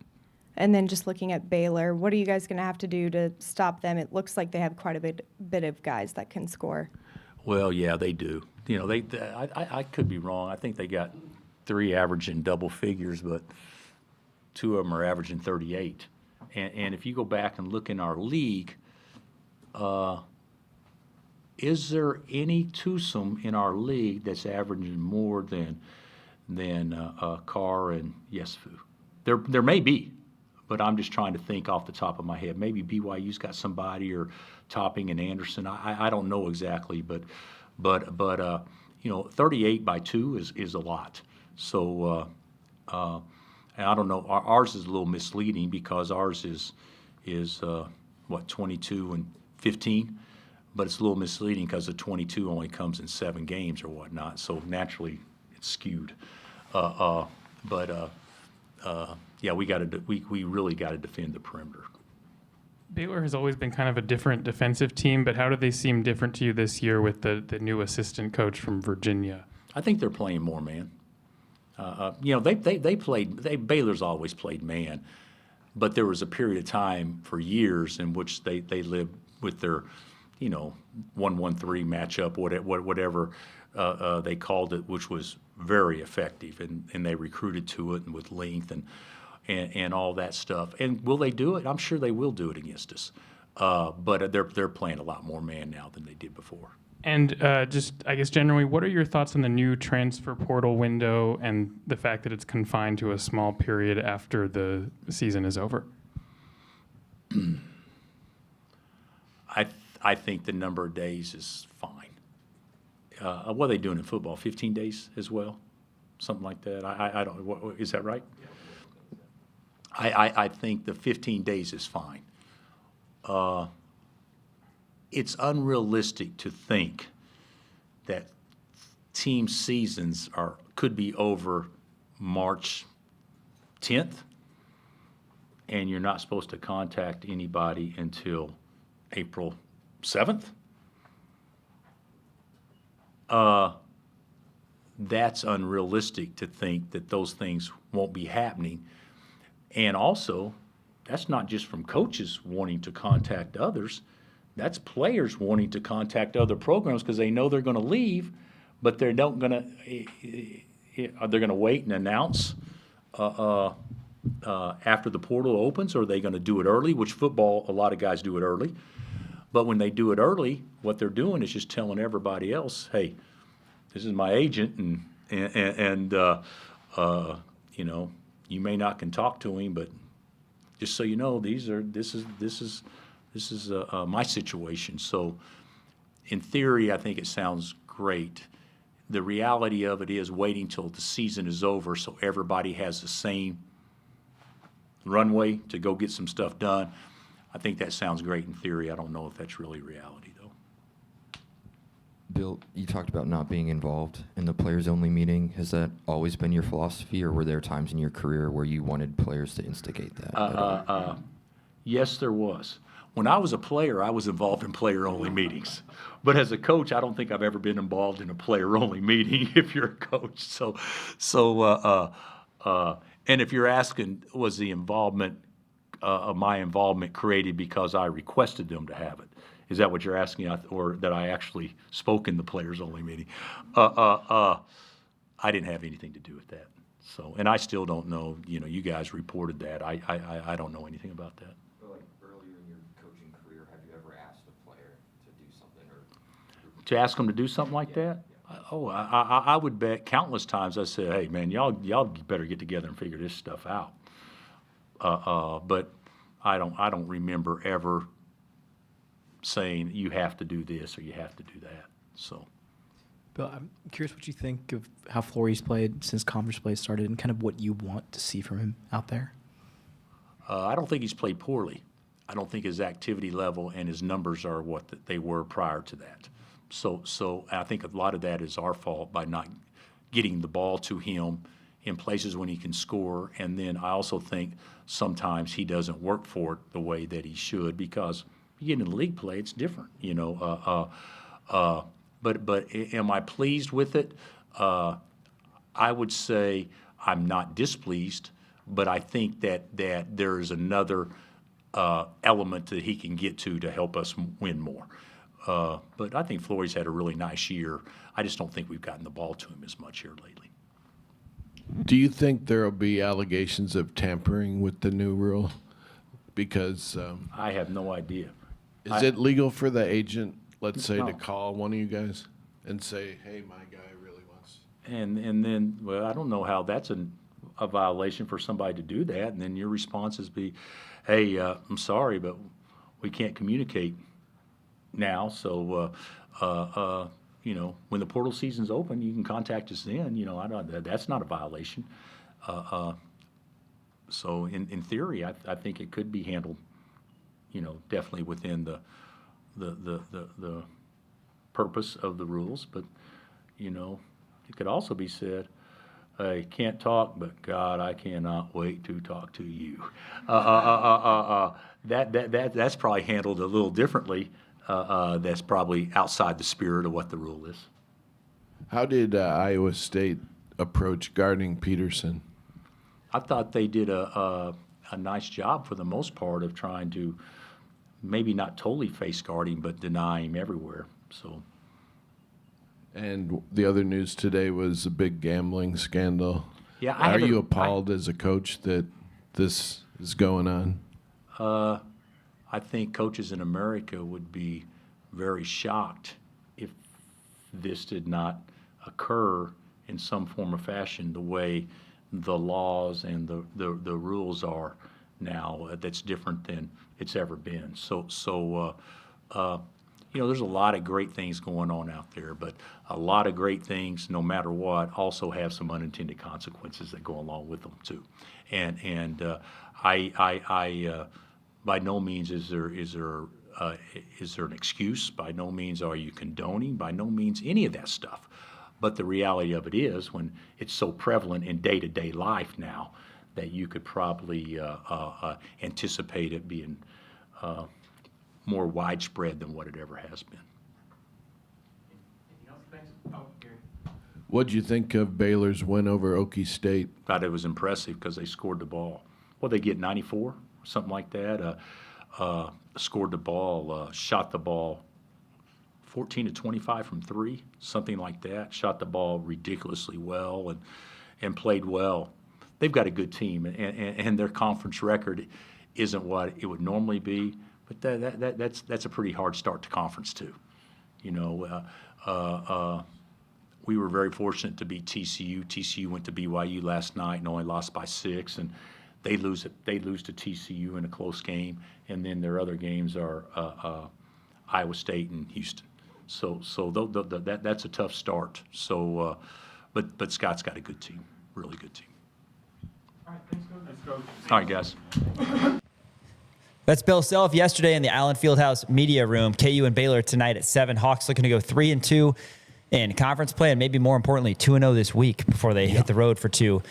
And then just looking at Baylor, what are you guys going to have to do to stop them? It looks like they have quite a bit of guys that can score. Well, yeah, they do. I could be wrong. I think they got 3 averaging double figures, but 2 of them are averaging 38. And if you go back and look in our league, is there any twosome in our league that's averaging more than Carr and Yesfu? There may be, but I'm just trying to think off the top of my head. Maybe BYU's got somebody, or Topping and Anderson. I don't know exactly, but 38 by 2 is a lot. So and I don't know. Ours is a little misleading because ours is 22 and 15, but it's a little misleading because the 22 only comes in 7 games or whatnot. So naturally, it's skewed. Yeah, we really got to defend the perimeter. Baylor has always been kind of a different defensive team, but how do they seem different to you this year with the new assistant coach from Virginia? I think they're playing more man. Baylor's always played man, but there was a period of time for years in which they lived with their, 1-1-3 matchup, whatever they called it, which was very effective, and they recruited to it and with length and all that stuff. And will they do it? I'm sure they will do it against us. But they're playing a lot more man now than they did before. And just, I guess, generally, what are your thoughts on the new transfer portal window and the fact that it's confined to a small period after the season is over? I think the number of days is fine. What are they doing in football? 15 days as well? Something like that? I don't. Is that right? I think the 15 days is fine. It's unrealistic to think that team seasons could be over March 10th, and you're not supposed to contact anybody until April 7th. That's unrealistic to think that those things won't be happening. And also, that's not just from coaches wanting to contact others. That's players wanting to contact other programs because they know they're going to leave, but they're not going to. They're going to wait and announce after the portal opens, or are they going to do it early? Which football, a lot of guys do it early. But when they do it early, what they're doing is just telling everybody else, "Hey, this is my agent, and you may not can talk to him, but just so you know, this is my situation." So, in theory, I think it sounds great. The reality of it is waiting till the season is over so everybody has the same runway to go get some stuff done. I think that sounds great in theory. I don't know if that's really reality, though. Bill, you talked about not being involved in the players-only meeting. Has that always been your philosophy, or were there times in your career where you wanted players to instigate that? Yes, there was. When I was a player, I was involved in player-only meetings. But as a coach, I don't think I've ever been involved in a player-only meeting if you're a coach. And if you're asking, was the involvement my involvement created because I requested them to have it? Is that what you're asking, or that I actually spoke in the players-only meeting? I didn't have anything to do with that. So, and I still don't know. You guys reported that. I don't know anything about that. But like earlier in your coaching career, have you ever asked a player to do something, or to ask them to do something like that? Yeah. Oh, I would bet countless times I said, "Hey, man, y'all better get together and figure this stuff out." But I don't remember ever saying you have to do this or you have to do that. So, Bill, I'm curious what you think of how Flores played since conference play started and kind of what you want to see from him out there. I don't think he's played poorly. I don't think his activity level and his numbers are what they were prior to that. So I think a lot of that is our fault by not getting the ball to him in places when he can score. And then I also think sometimes he doesn't work for it the way that he should, because you get into league play, it's different, you know. But am I pleased with it? I would say I'm not displeased, but I think that there is another element that he can get to help us win more. But I think Flory's had a really nice year. I just don't think we've gotten the ball to him as much here lately. Do you think there will be allegations of tampering with the new rule? Because I have no idea. Is it legal for the agent, let's say, No. to call one of you guys and say, hey, my guy really wants? And then, well, I don't know how that's a violation for somebody to do that. And then your responses be, hey, I'm sorry, but we can't communicate now. So, you know, when the portal season's open, you can contact us then. You know, that's not a violation. So in theory, I think it could be handled, you know, definitely within the purpose of the rules. But, you know, it could also be said, I can't talk, but God, I cannot wait to talk to you. That's probably handled a little differently. That's probably outside the spirit of what the rule is. How did Iowa State approach guarding Peterson? I thought they did a nice job for the most part of trying to maybe not totally face guard him, but deny him everywhere. So. And the other news today was a big gambling scandal. Yeah, Are you appalled as a coach that this is going on? I think coaches in America would be very shocked if this did not occur in some form or fashion the way the laws and the rules are now. That's different than it's ever been. So you know, there's a lot of great things going on out there, but a lot of great things, no matter what, also have some unintended consequences that go along with them too. And I by no means is there an excuse. By no means are you condoning. By no means any of that stuff. But the reality of it is, when it's so prevalent in day-to-day life now, that you could probably anticipate it being more widespread than what it ever has been. What'd you think of Baylor's win over Okie State? Thought it was impressive because they scored the ball. What, they get 94? Something like that. Scored the ball, shot the ball 14 to 25 from three, something like that. Shot the ball ridiculously well and played well. They've got a good team, and their conference record isn't what it would normally be, but that's a pretty hard start to conference too. You know, we were very fortunate to beat TCU. TCU went to BYU last night and only lost by 6, and they lose to TCU in a close game, and then their other games are Iowa State and Houston. So that's a tough start. So, but Scott's got a good team, really good team. All right, thanks, Coach. Let's go. All right, guys. That's Bill Self yesterday in the Allen Fieldhouse media room. KU and Baylor tonight at 7. Hawks looking to go 3-2 in conference play, and maybe more importantly, 2-0 this week before they hit the road for 2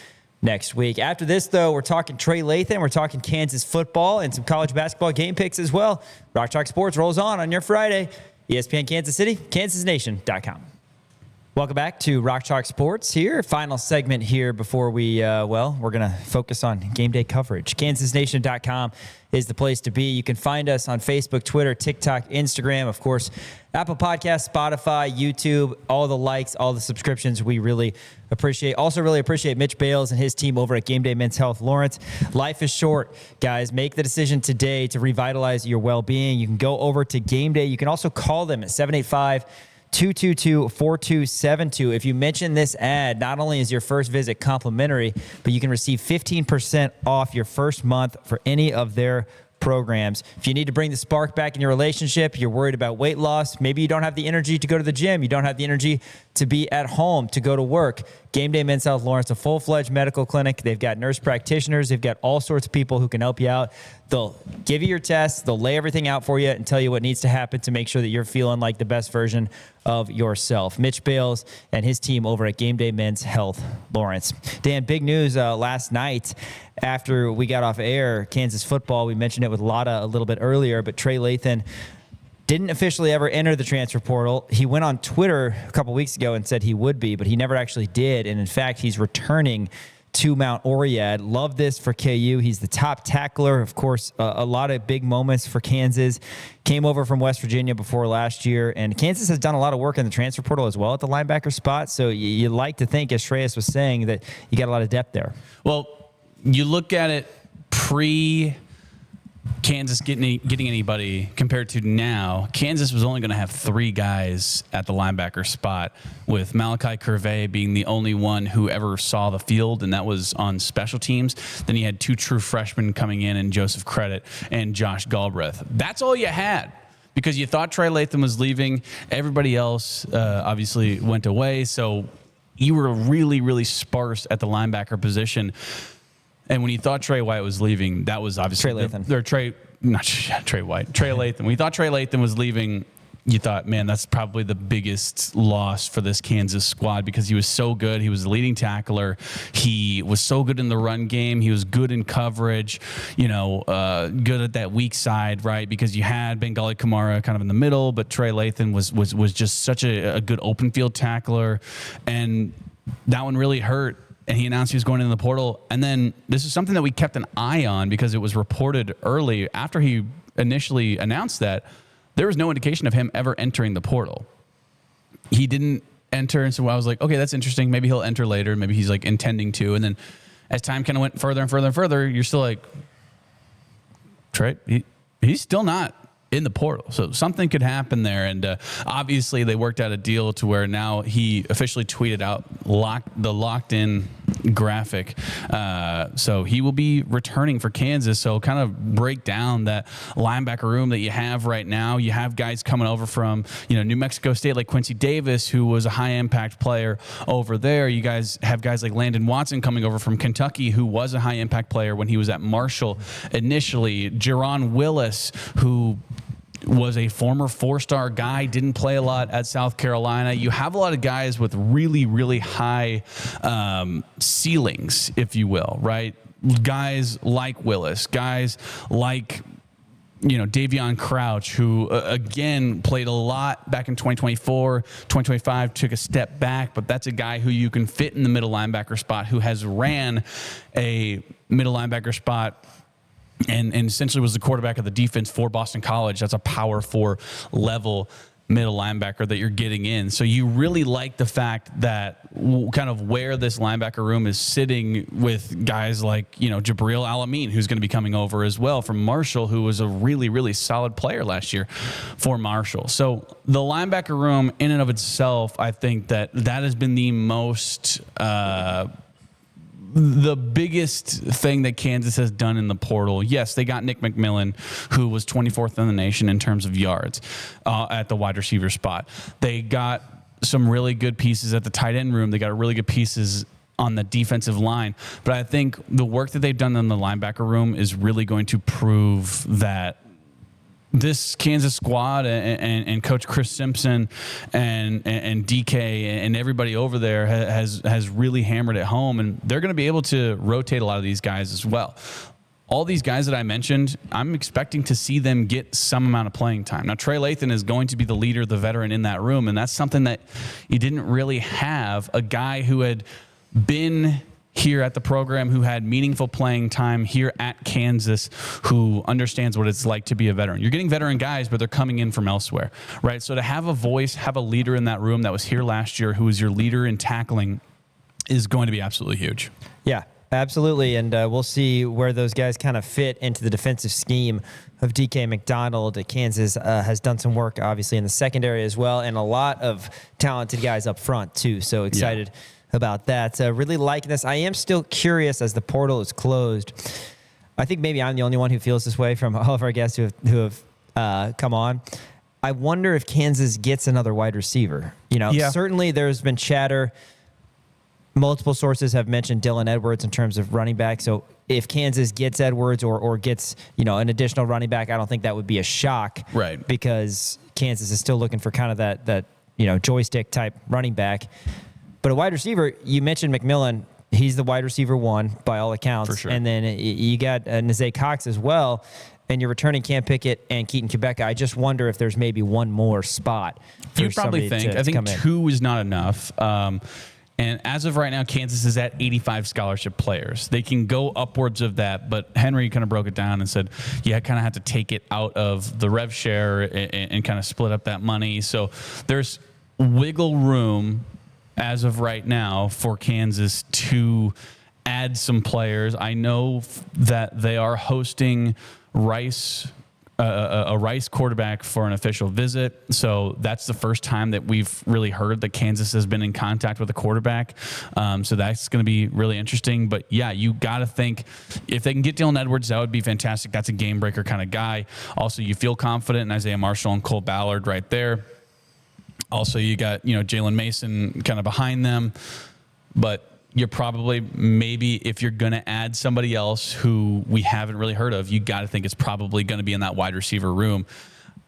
next week. After this, though, we're talking Trey Lathan, we're talking Kansas football, and some college basketball game picks as well. Rock Chalk Sports rolls on your Friday. ESPN Kansas City, kansasnation.com. Welcome back to Rock Chalk Sports here. Final segment here before we, we're going to focus on game day coverage. kansasnation.com is the place to be. You can find us on Facebook, Twitter, TikTok, Instagram, of course, Apple Podcasts, Spotify, YouTube, all the likes, all the subscriptions we really appreciate. Also really appreciate Mitch Bales and his team over at Game Day Men's Health Lawrence. Life is short, guys. Make the decision today to revitalize your well-being. You can go over to Game Day. You can also call them at 785-222-4272. If you mention this ad, not only is your first visit complimentary, but you can receive 15% off your first month for any of their programs. If you need to bring the spark back in your relationship, you're worried about weight loss, maybe you don't have the energy to go to the gym, you don't have the energy to be at home, to go to work. Game Day Men's South Lawrence, a full-fledged medical clinic. They've got nurse practitioners. They've got all sorts of people who can help you out. They'll give you your tests. They'll lay everything out for you and tell you what needs to happen to make sure that you're feeling like the best version of yourself. Mitch Bales and his team over at Game Day Men's Health Lawrence. Dan, big news last night after we got off air, Kansas football. We mentioned it with Laddha a little bit earlier, but Trey Lathan didn't officially ever enter the transfer portal. He went on Twitter a couple weeks ago and said he would be, but he never actually did. And in fact, he's returning to Mount Oriad. Love this for KU. He's the top tackler. Of course, a lot of big moments for Kansas. Came over from West Virginia before last year. And Kansas has done a lot of work in the transfer portal as well at the linebacker spot. So you like to think, as Shreyas was saying, that you got a lot of depth there. Well, you look at it Kansas getting anybody compared to now. Kansas was only going to have 3 guys at the linebacker spot, with Malachi Curvey being the only one who ever saw the field, and that was on special teams. Then you had 2 true freshmen coming in, and Joseph Credit and Josh Galbraith. That's all you had, because you thought Trey Lathan was leaving. Everybody else obviously went away, so you were really, really sparse at the linebacker position. And when you thought Trey White was leaving, that was obviously Trey Lathan. Not Trey White. Trey Lathan. When you thought Trey Lathan was leaving, you thought, man, that's probably the biggest loss for this Kansas squad, because he was so good. He was the leading tackler. He was so good in the run game. He was good in coverage, good at that weak side, right? Because you had Bengali Kamara kind of in the middle, but Trey Lathan was just such a good open field tackler. And that one really hurt. And he announced he was going into the portal. And then this is something that we kept an eye on, because it was reported early after he initially announced that there was no indication of him ever entering the portal. He didn't enter. And so I was like, okay, that's interesting. Maybe he'll enter later. Maybe he's like intending to. And then as time kind of went further and further and further, you're still like, Trey, he's still not in the portal. So something could happen there. And obviously they worked out a deal to where now he officially tweeted out the locked in graphic. So he will be returning for Kansas. So kind of break down that linebacker room that you have right now. You have guys coming over from, New Mexico State, like Quincy Davis, who was a high impact player over there. You guys have guys like Landon Watson coming over from Kentucky, who was a high impact player when he was at Marshall initially. Jerron Willis, who was a former 4-star guy, didn't play a lot at South Carolina. You have a lot of guys with really, really high ceilings, if you will, right? Guys like Willis, guys like, Davion Crouch, who, again, played a lot back in 2024, 2025, took a step back, but that's a guy who you can fit in the middle linebacker spot, who has ran a middle linebacker spot and essentially was the quarterback of the defense for Boston College. That's a power 4 level middle linebacker that you're getting in. So you really like the fact that kind of where this linebacker room is sitting with guys like, Jabril Alameen, who's going to be coming over as well from Marshall, who was a really, really solid player last year for Marshall. So the linebacker room in and of itself, I think that has been the most the biggest thing that Kansas has done in the portal. Yes, they got Nick McMillan, who was 24th in the nation in terms of yards at the wide receiver spot. They got some really good pieces at the tight end room. They got really good pieces on the defensive line. But I think the work that they've done in the linebacker room is really going to prove that this Kansas squad and Coach Chris Simpson and DK and everybody over there has really hammered it home, and they're going to be able to rotate a lot of these guys as well. All these guys that I mentioned, I'm expecting to see them get some amount of playing time. Now, Trey Lathan is going to be the leader, the veteran in that room, and that's something that you didn't really have, a guy who had been here at the program, who had meaningful playing time here at Kansas, who understands what it's like to be a veteran. You're getting veteran guys, but they're coming in from elsewhere, right? So to have a voice, have a leader in that room that was here last year, who was your leader in tackling, is going to be absolutely huge. Yeah, absolutely. And we'll see where those guys kind of fit into the defensive scheme of DK McDonald. Kansas has done some work, obviously, in the secondary as well, and a lot of talented guys up front, too. So excited about that. Really liking this. I am still curious as the portal is closed. I think maybe I'm the only one who feels this way from all of our guests who have come on. I wonder if Kansas gets another wide receiver. Certainly there's been chatter. Multiple sources have mentioned Dylan Edwards in terms of running back. So if Kansas gets Edwards or gets, an additional running back, I don't think that would be a shock. Right. Because Kansas is still looking for kind of that joystick type running back. But a wide receiver, you mentioned McMillan. He's the wide receiver 1 by all accounts. For sure. And then you got Nazay Cox as well. And you're returning Cam Pickett and Keaton Quebec. I just wonder if there's maybe one more spot. You probably think. I think 2 is not enough. And as of right now, Kansas is at 85 scholarship players. They can go upwards of that, but Henry kind of broke it down and said, I kind of have to take it out of the rev share and kind of split up that money. So there's wiggle room as of right now for Kansas to add some players. I know that they are hosting Rice, a Rice quarterback for an official visit. So that's the first time that we've really heard that Kansas has been in contact with a quarterback. So that's going to be really interesting. But yeah, you got to think if they can get Dylan Edwards, that would be fantastic. That's a game breaker kind of guy. Also, you feel confident in Isaiah Marshall and Cole Ballard right there. Also, you got, Jalen Mason kind of behind them. But you're probably, maybe if you're going to add somebody else who we haven't really heard of, you got to think it's probably going to be in that wide receiver room.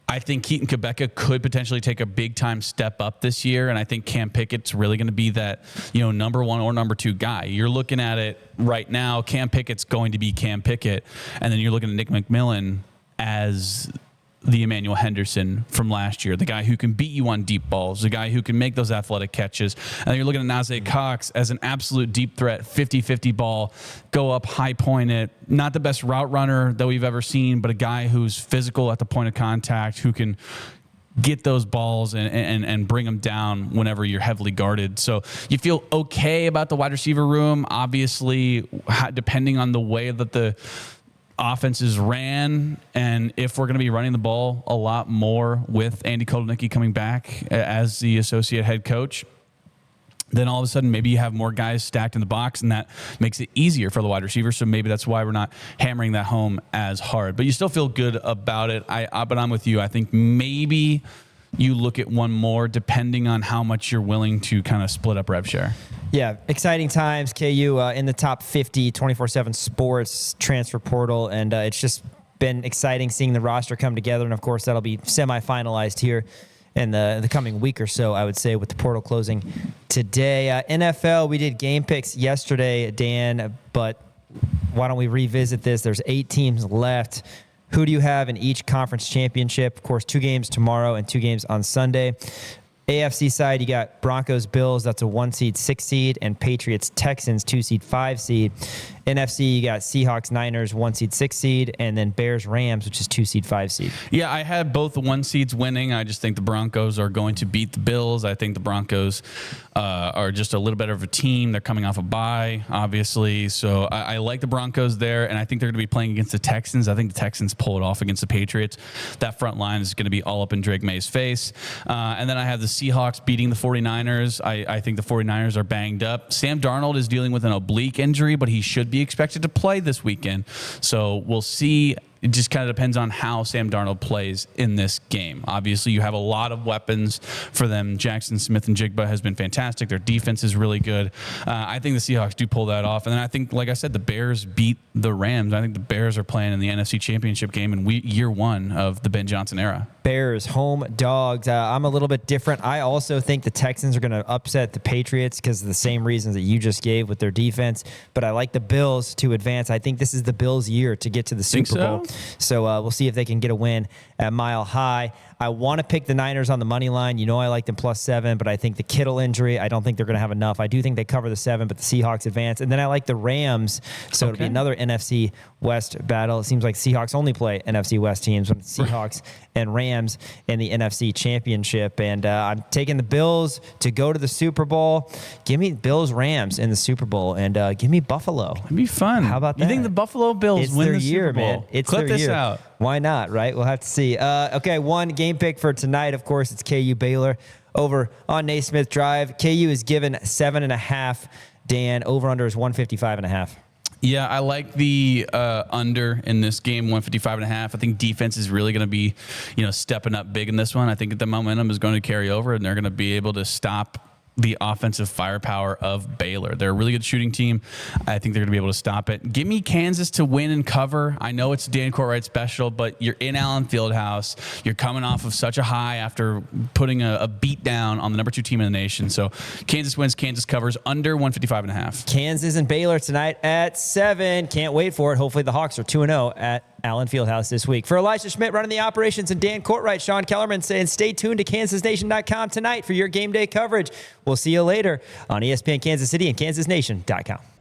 I think Keaton Quebec could potentially take a big time step up this year. And I think Cam Pickett's really going to be that, number 1 or number 2 guy. You're looking at it right now. Cam Pickett's going to be Cam Pickett. And then you're looking at Nick McMillan as the Emmanuel Henderson from last year, the guy who can beat you on deep balls, the guy who can make those athletic catches. And then you're looking at Nazay Cox as an absolute deep threat, 50-50 ball, go up, high point it. Not the best route runner that we've ever seen, but a guy who's physical at the point of contact, who can get those balls and bring them down whenever you're heavily guarded. So you feel okay about the wide receiver room. Obviously, depending on the way that the offenses ran, and if we're going to be running the ball a lot more with Andy Kotelnicki coming back as the associate head coach, then all of a sudden maybe you have more guys stacked in the box, and that makes it easier for the wide receiver. So maybe that's why we're not hammering that home as hard. But you still feel good about it. But I'm with you. I think maybe you look at one more depending on how much you're willing to kind of split up rev share. Yeah, exciting times. KU in the top 50, 24/7 sports transfer portal, and it's just been exciting seeing the roster come together. And of course, that'll be semi-finalized here in the coming week or so, I would say, with the portal closing today. NFL, we did game picks yesterday, Dan, but why don't we revisit this? There's 8 teams left. Who do you have in each conference championship? Of course, 2 games tomorrow and 2 games on Sunday. AFC side, you got Broncos, Bills, that's a 1 seed, 6 seed, and Patriots, Texans, 2 seed, 5 seed. NFC, you got Seahawks, Niners, 1 seed, 6 seed, and then Bears, Rams, which is 2 seed, 5 seed. Yeah, I had both the 1 seeds winning. I just think the Broncos are going to beat the Bills. I think the Broncos are just a little better of a team. They're coming off a bye, obviously. So I like the Broncos there, and I think they're going to be playing against the Texans. I think the Texans pull it off against the Patriots. That front line is going to be all up in Drake May's face. And then I have the Seahawks beating the 49ers. I think the 49ers are banged up. Sam Darnold is dealing with an oblique injury, but he should be expected to play this weekend. So we'll see. It just kind of depends on how Sam Darnold plays in this game. Obviously, you have a lot of weapons for them. Jackson Smith and Jigba has been fantastic. Their defense is really good. I think the Seahawks do pull that off. And then I think, like I said, the Bears beat the Rams. I think the Bears are playing in the NFC Championship game in year 1 of the Ben Johnson era. Bears, home dogs. I'm a little bit different. I also think the Texans are going to upset the Patriots because of the same reasons that you just gave with their defense. But I like the Bills to advance. I think this is the Bills' year to get to the Super Bowl. So we'll see if they can get a win at Mile High. I want to pick the Niners on the money line. You know I like them +7, but I think the Kittle injury, I don't think they're going to have enough. I do think they cover the 7, but the Seahawks advance. And then I like the Rams, so it'll be another NFC West battle. It seems like Seahawks only play NFC West teams, when it's Seahawks and Rams in the NFC Championship. And I'm taking the Bills to go to the Super Bowl. Give me Bills-Rams in the Super Bowl, and give me Buffalo. It'd be fun. How about that? You think the Buffalo Bills win the year, Super Bowl? man. It's Clip their this year. out. Why not, right? We'll have to see. Okay, one game pick for tonight, of course, it's KU Baylor over on Naismith Drive. KU is given 7.5. Dan, over-under is 155.5. Yeah, I like the under in this game, 155.5. I think defense is really going to be, stepping up big in this one. I think the momentum is going to carry over, and they're going to be able to stop the offensive firepower of Baylor. They're a really good shooting team. I think they're going to be able to stop it. Give me Kansas to win and cover. I know it's Dan Courtwright special, but you're in Allen Fieldhouse. You're coming off of such a high after putting a beat down on the number 2 team in the nation. So Kansas wins, Kansas covers under 155.5. Kansas and Baylor tonight at 7. Can't wait for it. Hopefully the Hawks are 2-0 at Allen Fieldhouse this week. For Elijah Schmidt running the operations and Dan Courtwright, Sean Kellerman saying stay tuned to kansasnation.com tonight for your game day coverage. We'll see you later on ESPN Kansas City and kansasnation.com.